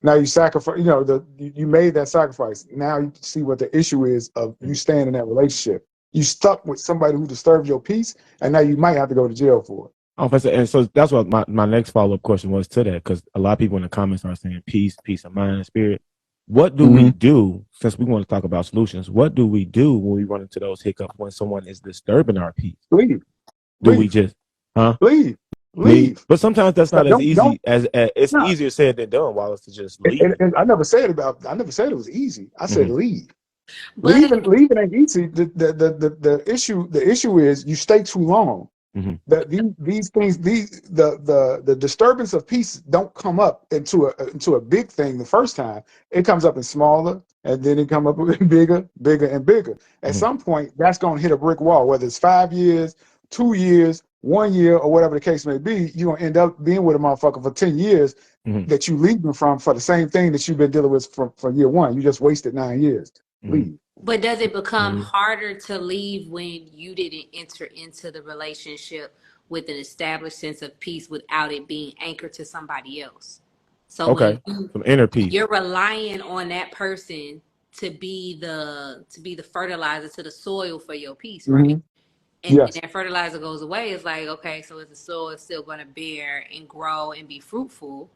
now you sacrifice. You know, you made that sacrifice. Now you see what the issue is of you staying in that relationship. You stuck with somebody who disturbed your peace, and now you might have to go to jail for it. And so that's what my next follow-up question was to that, because a lot of people in the comments are saying peace of mind and spirit. What do we do, since we want to talk about solutions, what do we do when we run into those hiccups when someone is disturbing our peace? Leave. Do we just leave? But sometimes that's not as easy as it's no. easier said than done, Wallace, to just leave. And I never said it was easy. I said leave. But Leaving ain't easy. The issue is you stay too long. These things, the disturbance of peace don't come up into a big thing the first time. It comes up in smaller, and then it come up in bigger, and bigger. At some point, that's going to hit a brick wall. Whether it's 5 years, 2 years, 1 year, or whatever the case may be, you're gonna end up being with a motherfucker for 10 years that you leaving from for the same thing that you've been dealing with for year one. You just wasted 9 years. Leave. But does it become harder to leave when you didn't enter into the relationship with an established sense of peace without it being anchored to somebody else? So when some inner peace, you're relying on that person to be the fertilizer to the soil for your peace, right? And Yes. that fertilizer goes away. It's like, okay, so is the soil still going to bear and grow and be fruitful?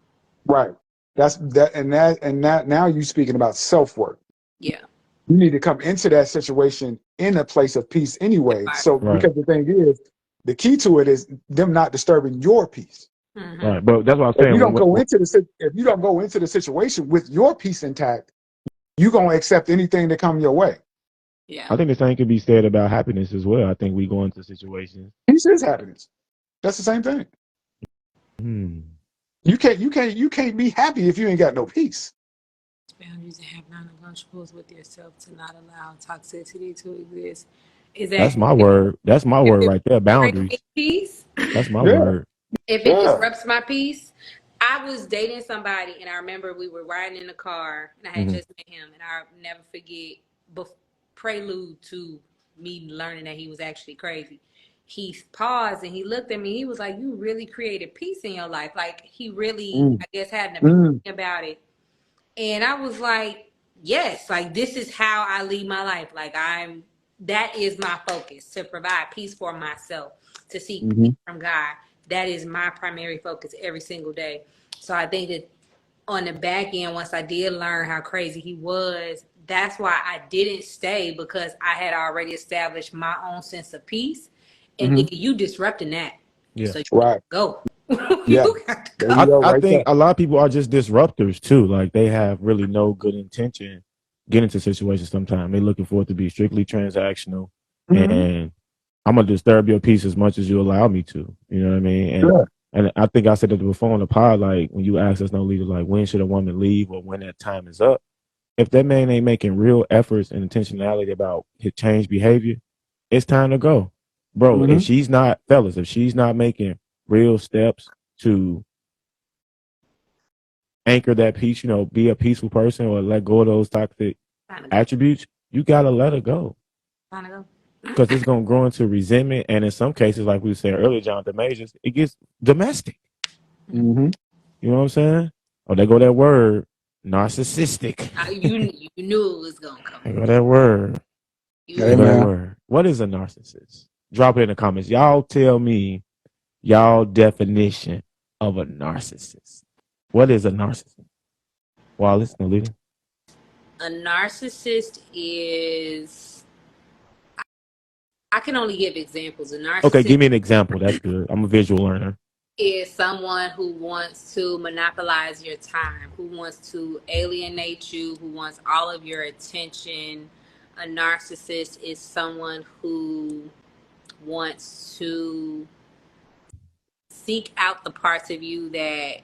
Right. That's that, and that. Now you're speaking about self-work. Yeah. You need to come into that situation in a place of peace anyway. Right. So because the thing is, the key to it is them not disturbing your peace. Right. But that's what I'm saying. If you don't go into the situation with your peace intact, you're gonna accept anything that come your way. Yeah. I think the same could be said about happiness as well. I think we go into situations. Peace is happiness. That's the same thing. You can't be happy if you ain't got no peace. Boundaries and have non-negotiables with yourself to not allow toxicity to exist. That's my word. That's my word right there. Boundaries. Peace. That's my word. If it disrupts my peace, I was dating somebody, and I remember we were riding in the car, and I had just met him, and I'll never forget, prelude to me learning that he was actually crazy. He paused and he looked at me. He was like, "You really created peace in your life." Like he really, I guess, had an opinion about it. And I was like, "Yes, like this is how I lead my life. Like that is my focus, to provide peace for myself, to seek peace from God. That is my primary focus every single day." So I think that on the back end, once I did learn how crazy he was, that's why I didn't stay, because I had already established my own sense of peace. And you disrupting that. Yeah. So you go. You got to go. I think a lot of people are just disruptors too. Like they have really no good intention getting into situations sometimes. They're looking for it to be strictly transactional. And I'm gonna disturb your peace as much as you allow me to. You know what I mean? And I think I said it before on the pod, like when you ask us no leaders, like when should a woman leave or when that time is up? If that man ain't making real efforts and intentionality about his change behavior, it's time to go. Bro, if she's not making real steps to anchor that peace, be a peaceful person or let go of those toxic attributes, you gotta let her go. Because it's gonna grow into resentment, and in some cases, like we said earlier, Jonathan Majors, it gets domestic. You know what I'm saying? Oh, there go that word, narcissistic. You knew it was gonna come. There go that word. What is a narcissist? Drop it in the comments. Y'all tell me y'all definition of a narcissist. What is a narcissist? Wallace, Nolita? A narcissist is, I can only give examples. A narcissist, okay, give me an example. That's good. I'm a visual learner. Is someone who wants to monopolize your time, who wants to alienate you, who wants all of your attention. A narcissist is someone who wants to seek out the parts of you that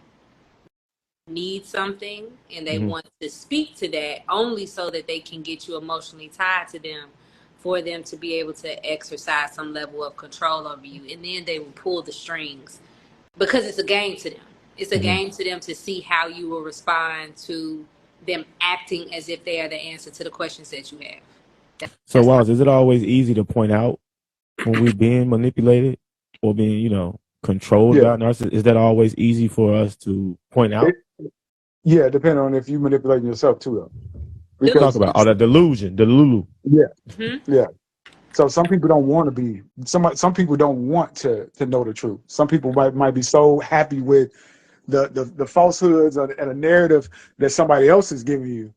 need something, and they want to speak to that only so that they can get you emotionally tied to them, for them to be able to exercise some level of control over you. And then they will pull the strings, because it's a game to them. It's a game to them to see how you will respond to them acting as if they are the answer to the questions that you have. So, Waz, is it always easy to point out when we're being manipulated or being, controlled by narcissists? Is that always easy for us to point out? Yeah, depending on if you manipulating yourself too, though. Because talk about the delusion, the Lulu. Yeah, yeah. So some people don't want to be. Some people don't want to know the truth. Some people might be so happy with the falsehoods and a narrative that somebody else is giving you,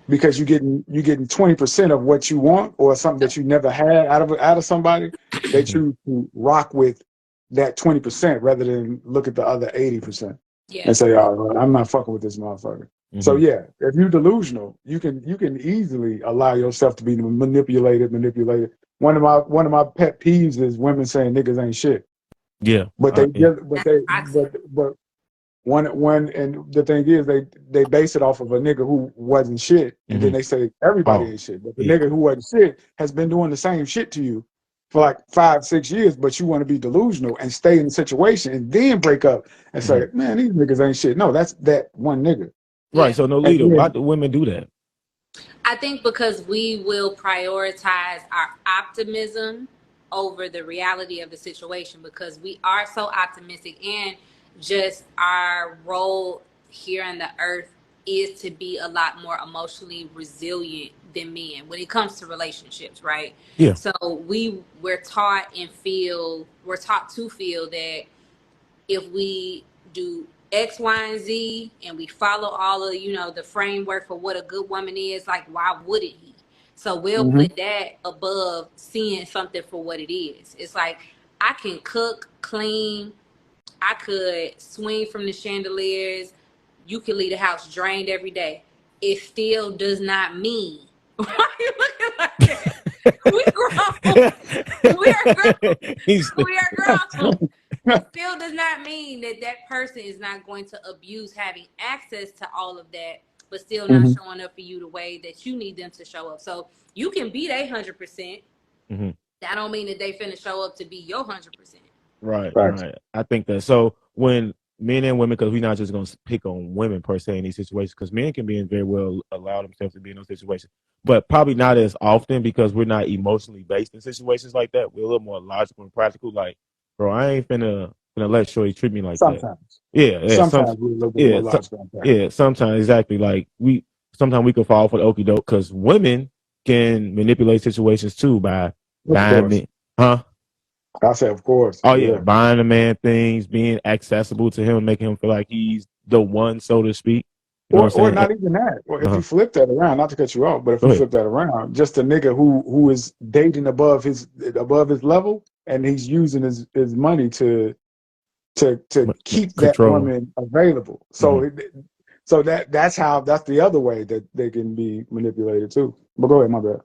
because you're getting 20% of what you want or something that you never had out of somebody. They choose to rock with that 20% rather than look at the other 80% and say, "Oh, I'm not fucking with this motherfucker." So yeah, if you're delusional, you can easily allow yourself to be manipulated. One of my pet peeves is women saying niggas ain't shit. Yeah, but one and the thing is they base it off of a nigga who wasn't shit, and then they say everybody ain't shit. But the nigga who wasn't shit has been doing the same shit to you for like 5-6 years, but you want to be delusional and stay in the situation and then break up and say, man, these niggas ain't shit. No, that's that one nigga. Right. So Nolita, why do women do that? I think because we will prioritize our optimism over the reality of the situation, because we are so optimistic, and just our role here on the earth is to be a lot more emotionally resilient than men when it comes to relationships, right? Yeah. So we're taught to feel that if we do X, Y, and Z, and we follow all of the framework for what a good woman is, like, why wouldn't he? So we'll put that above seeing something for what it is. It's like, I can cook, clean, I could swing from the chandeliers, you can leave the house drained every day. It still does not mean. Why are you looking like that? We grown. We are grown. We are grown. It still does not mean that person is not going to abuse having access to all of that, but still not showing up for you the way that you need them to show up. So you can be their 100%. That don't mean that they finna show up to be your 100%. Right. I think that. So when men and women, because we're not just going to pick on women per se in these situations, because men can be very well allow themselves to be in those situations, but probably not as often because we're not emotionally based in situations like that. We're a little more logical and practical. Like, bro, I ain't finna let Shorty treat me like that. Yeah. Sometimes we're a little bit more logical. Yeah. Sometimes, exactly. Like sometimes we can fall for the okie doke because women can manipulate situations too by buying me, huh? I said, of course. Oh yeah, buying a man things, being accessible to him, making him feel like he's the one, so to speak. Or not even that. Or if you flip that around, not to cut you off, but if you flip that around, just a nigga who is dating above his level, and he's using his money to keep that woman available. So so that's the other way that they can be manipulated too. But go ahead, my bad.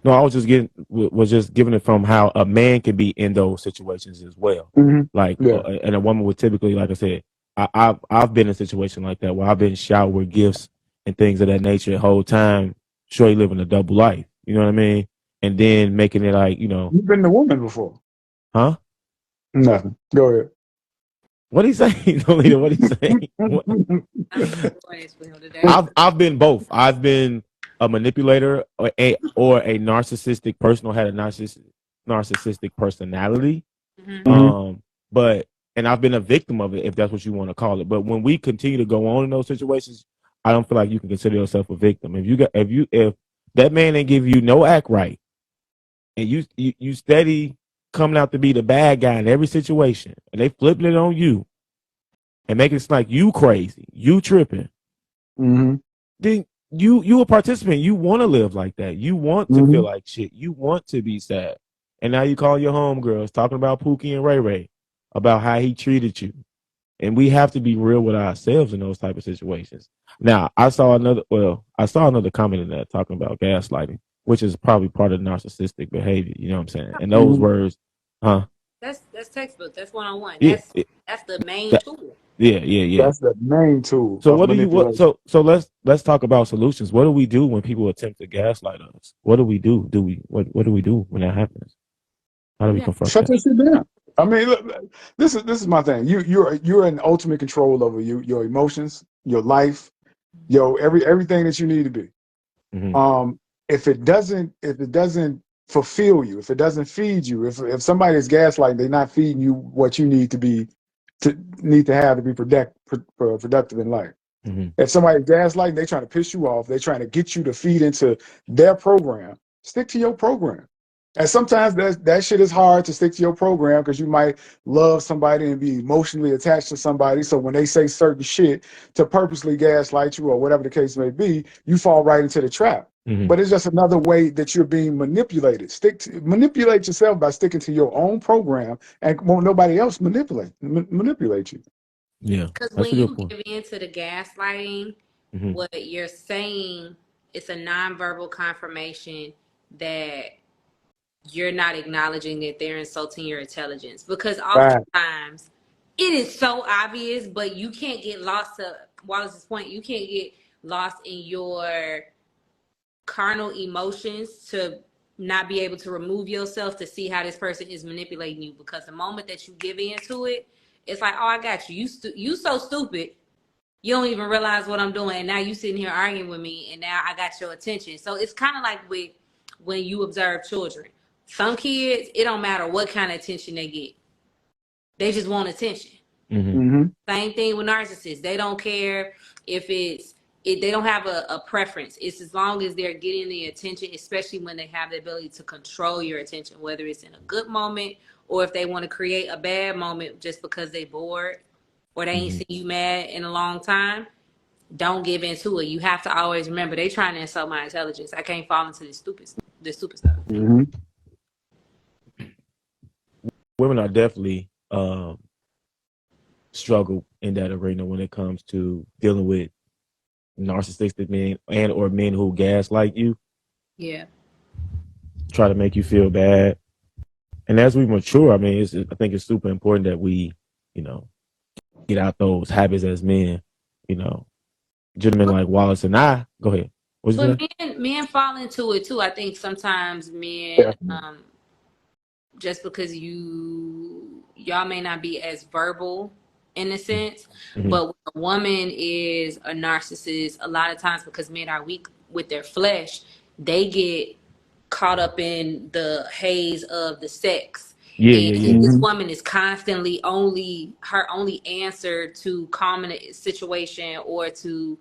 No, I was just giving it from how a man can be in those situations as well. Like, and a woman would typically, like I said, I've been in a situation like that where I've been showered with gifts and things of that nature the whole time. Sure, you living a double life. You know what I mean? And then making it like, You've been the woman before, huh? Nothing. Go ahead. What he saying? What he saying? I've been both. I've been a manipulator or a narcissistic person who had a narcissistic personality. But and I've been a victim of it, if that's what you want to call it. But when we continue to go on in those situations, I don't feel like you can consider yourself a victim. If that man ain't give you no act right, and you steady coming out to be the bad guy in every situation, and they flipping it on you and making it like you crazy, you tripping, then you a participant. You want to live like that. You want to feel like shit. You want to be sad. And now you call your homegirls talking about Pookie and Ray Ray about how he treated you. And we have to be real with ourselves in those type of situations. Now, I saw another comment in that talking about gaslighting, which is probably part of narcissistic behavior. You know what I'm saying? And those words, huh? That's textbook. That's one-on-one. Yeah, that's the main tool. Yeah. That's the main tool. So so let's talk about solutions. What do we do when people attempt to gaslight us? What do we do? What do we do when that happens? How do we confront Shut that? that shit down. I mean, look, this is my thing. You're in ultimate control over your emotions, your life, everything that you need to be. if it doesn't fulfill you, if it doesn't feed you, if somebody is gaslighting, they're not feeding you what you need to be to be productive in life. Mm-hmm. If somebody's gaslighting, they're trying to piss you off, they're trying to get you to feed into their program. Stick to your program. And sometimes that shit is hard to stick to your program because you might love somebody and be emotionally attached to somebody. So when they say certain shit to purposely gaslight you or whatever the case may be, you fall right into the trap. Mm-hmm. But it's just another way that you're being manipulated. Manipulate yourself by sticking to your own program and won't nobody else manipulate you. Yeah. Because when you give into the gaslighting, mm-hmm. what you're saying, it's a nonverbal confirmation that you're not acknowledging that they're insulting your intelligence. Because oftentimes it is so obvious, but you can't get lost to Wallace's point. You can't get lost in your carnal emotions to not be able to remove yourself to see how this person is manipulating you. Because the moment that you give into it, it's like, oh, I got you. You so stupid. You don't even realize what I'm doing. And now you sitting here arguing with me. And now I got your attention. So it's kind of like with when you observe children. Some kids, it don't matter what kind of attention they get. They just want attention. Mm-hmm. Mm-hmm. Same thing with narcissists. They don't care if they don't have a preference. It's as long as they're getting the attention, especially when they have the ability to control your attention, whether it's in a good moment or if they want to create a bad moment just because they bored or they ain't seen you mad in a long time. Don't give into it. You have to always remember they trying to insult my intelligence. I can't fall into this stupid stuff. Mm-hmm. Women are definitely struggle in that arena when it comes to dealing with narcissistic men and or men who gaslight you. Yeah. Try to make you feel bad. And as we mature, I mean, I think it's super important that we, get out those habits as men, gentlemen like Wallace and I. Go ahead. But men fall into it too. I think sometimes men, just because y'all may not be as verbal in a sense, mm-hmm. but when a woman is a narcissist, a lot of times because men are weak with their flesh, they get caught up in the haze of the sex. Yeah. This woman is constantly her only answer to calm a situation or to,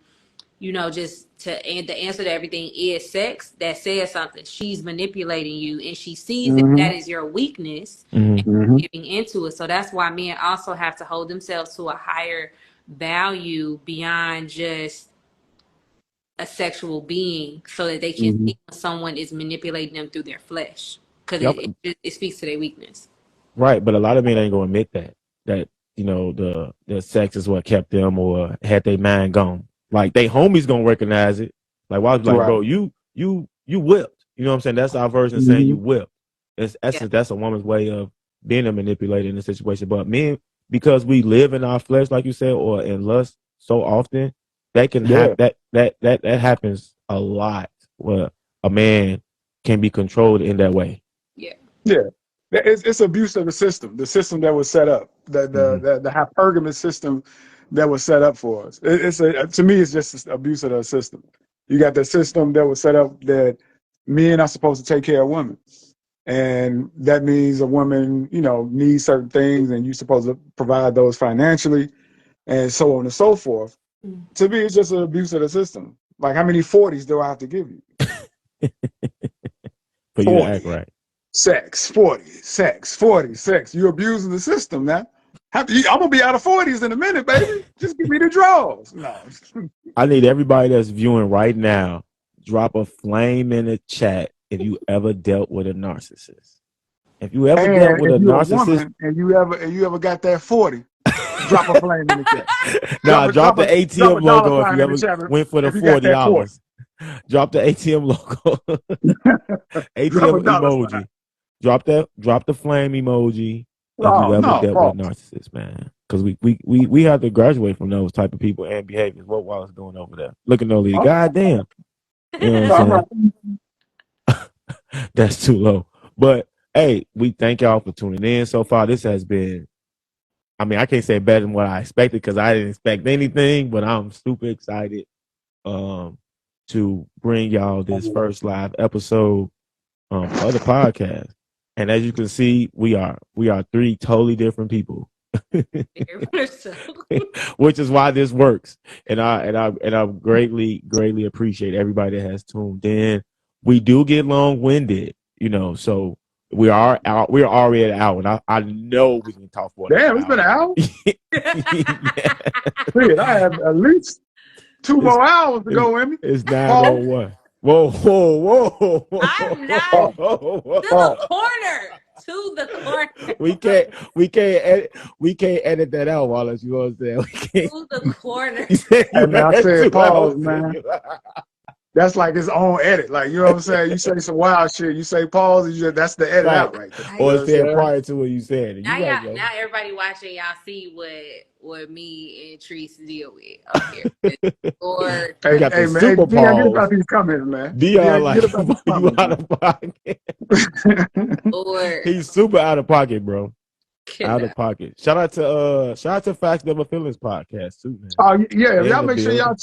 and the answer to everything is sex. That says something. She's manipulating you, and she sees that is your weakness, and giving into it. So that's why men also have to hold themselves to a higher value beyond just a sexual being, so that they can see when someone is manipulating them through their flesh, because it speaks to their weakness. Right, but a lot of men ain't gonna admit that the sex is what kept them or had their mind gone. Like they homies gonna recognize it. Like why was like, bro, you whipped. You know what I'm saying? That's our version of saying you whipped. It's essence. That's a woman's way of being a manipulator in a situation. But men, because we live in our flesh, like you said, or in lust so often, that can happen. That happens a lot where a man can be controlled in that way. Yeah. Yeah. It's abuse of the system that was set up, the hypergamous system that was set up for us. To me, it's just abuse of the system. You got the system that was set up that men are supposed to take care of women, and that means a woman, needs certain things, and you're supposed to provide those financially, and so on and so forth. To me, it's just an abuse of the system. Like, how many 40s do I have to give you? For you to act right. Sex, 40, sex, 40, sex. You're abusing the system, man. I'm gonna be out of 40s in a minute, baby. Just give me the draws. No. I need everybody that's viewing right now, drop a flame in the chat if you ever dealt with a narcissist. If you ever dealt with a narcissist, and you ever got that 40, drop a flame in the chat. Drop the ATM logo if you ever went for the $40. Drop the ATM logo. ATM emoji. Drop the flame emoji if you ever dealt with narcissists, man. Because we have to graduate from those type of people and behaviors. What Wallace doing over there? Looking no leader. Goddamn. You know what I'm saying? That's too low. But hey, we thank y'all for tuning in so far. This has been, I mean, I can't say better than what I expected because I didn't expect anything, but I'm super excited. to bring y'all this first live episode of the podcast. And as you can see, we are three totally different people. Which is why this works. And I greatly appreciate everybody that has tuned in. We do get long-winded, so we are out. We're already at an hour. And I know we can talk for damn, it's been an hour. Shit, I have at least 2 more hours to go in me. It's 9:01. Whoa. I'm not to the corner. We can't edit that out, Wallace. You know what I'm saying? We can't. To the corner. Hey, man, I said pause, man. That's like its own edit. Like, you know what I'm saying? You say some wild shit, you say pause, and that's the edit out right there. Or it's said prior to what you said. Now, now everybody watching, y'all see what me and Treese deal with up here. Or hey, got the super pause. Get about these comments, man. Dion, like, you out of pocket. Or he's super out of pocket, bro. Out of pocket. Shout out to Facts Never Feelings podcast too, man. Oh yeah, y'all make sure y'all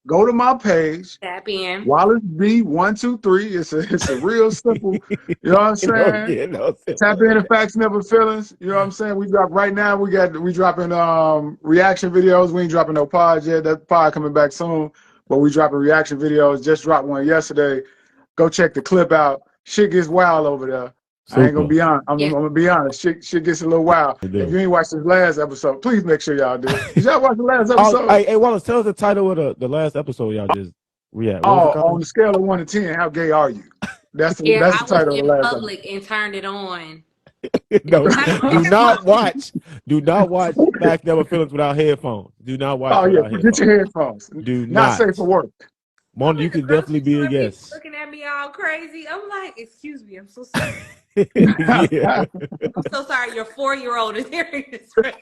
go to my page. Tap in. Wallace B123. It's a real simple. You know what I'm saying? Tap in to Facts Never Feelings. You know what I'm saying? We drop right now. We dropping reaction videos. We ain't dropping no pods yet. That pod coming back soon. But we dropping reaction videos. Just dropped one yesterday. Go check the clip out. Shit gets wild over there. Super. I ain't gonna be honest. I'm gonna be honest. Shit gets a little wild. If you ain't watched this last episode, please make sure y'all do. Did y'all watch the last episode? Hey, Wallace, tell us the title of the last episode y'all just react. On the scale of 1 to 10, how gay are you? That's the title of the last public episode. And turned it on. No, do not watch Facts Never Feelings without headphones. Do not watch. Oh yeah, get your headphones. Do not safe for work. Mona, you can definitely be a guest. Looking at me all crazy. I'm like, excuse me, I'm so sorry. Yeah. I'm so sorry. Your 4-year-old is hearing this. Right.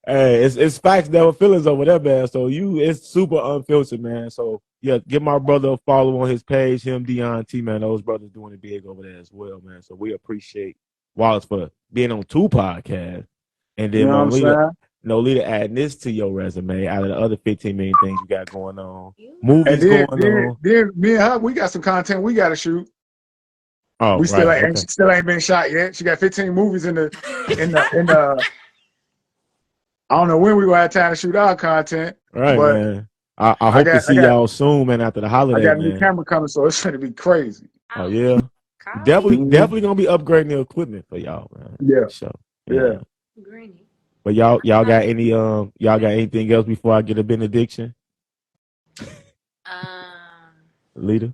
Hey, it's Facts Never Feelings over there, man. So it's super unfiltered, man. So yeah, give my brother a follow on his page. Him, Dion T, man. Those brothers doing it big over there as well, man. So we appreciate Wallace for being on 2 podcasts, and then Nolita adding this to your resume out of the other 15 million things you got going on. Movies going on. Then me and her, we got some content we got to shoot. Oh, we still ain't been shot yet. She got 15 movies in the I don't know when we will have time to shoot our content. Right, but man. I hope to see y'all soon, man, after the holiday. I got a new camera coming, so it's gonna be crazy. Oh yeah. Definitely gonna be upgrading the equipment for y'all, man. Yeah. So yeah. But y'all got anything else before I get a benediction? Leader?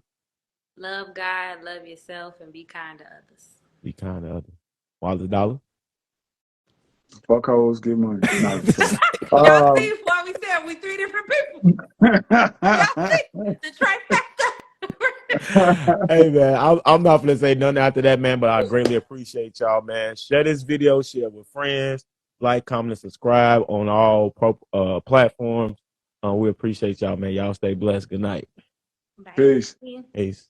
Love God, love yourself, and be kind to others. Be kind to others. Wallace Dollar? Fuck hoes, get money. Y'all see why we said we 3 different people. Y'all see the trifecta. Hey man, I'm not gonna say nothing after that, man, but I greatly appreciate y'all, man. Share this video, share with friends, like, comment, and subscribe on all platforms. We appreciate y'all, man. Y'all stay blessed. Good night. Peace. Peace.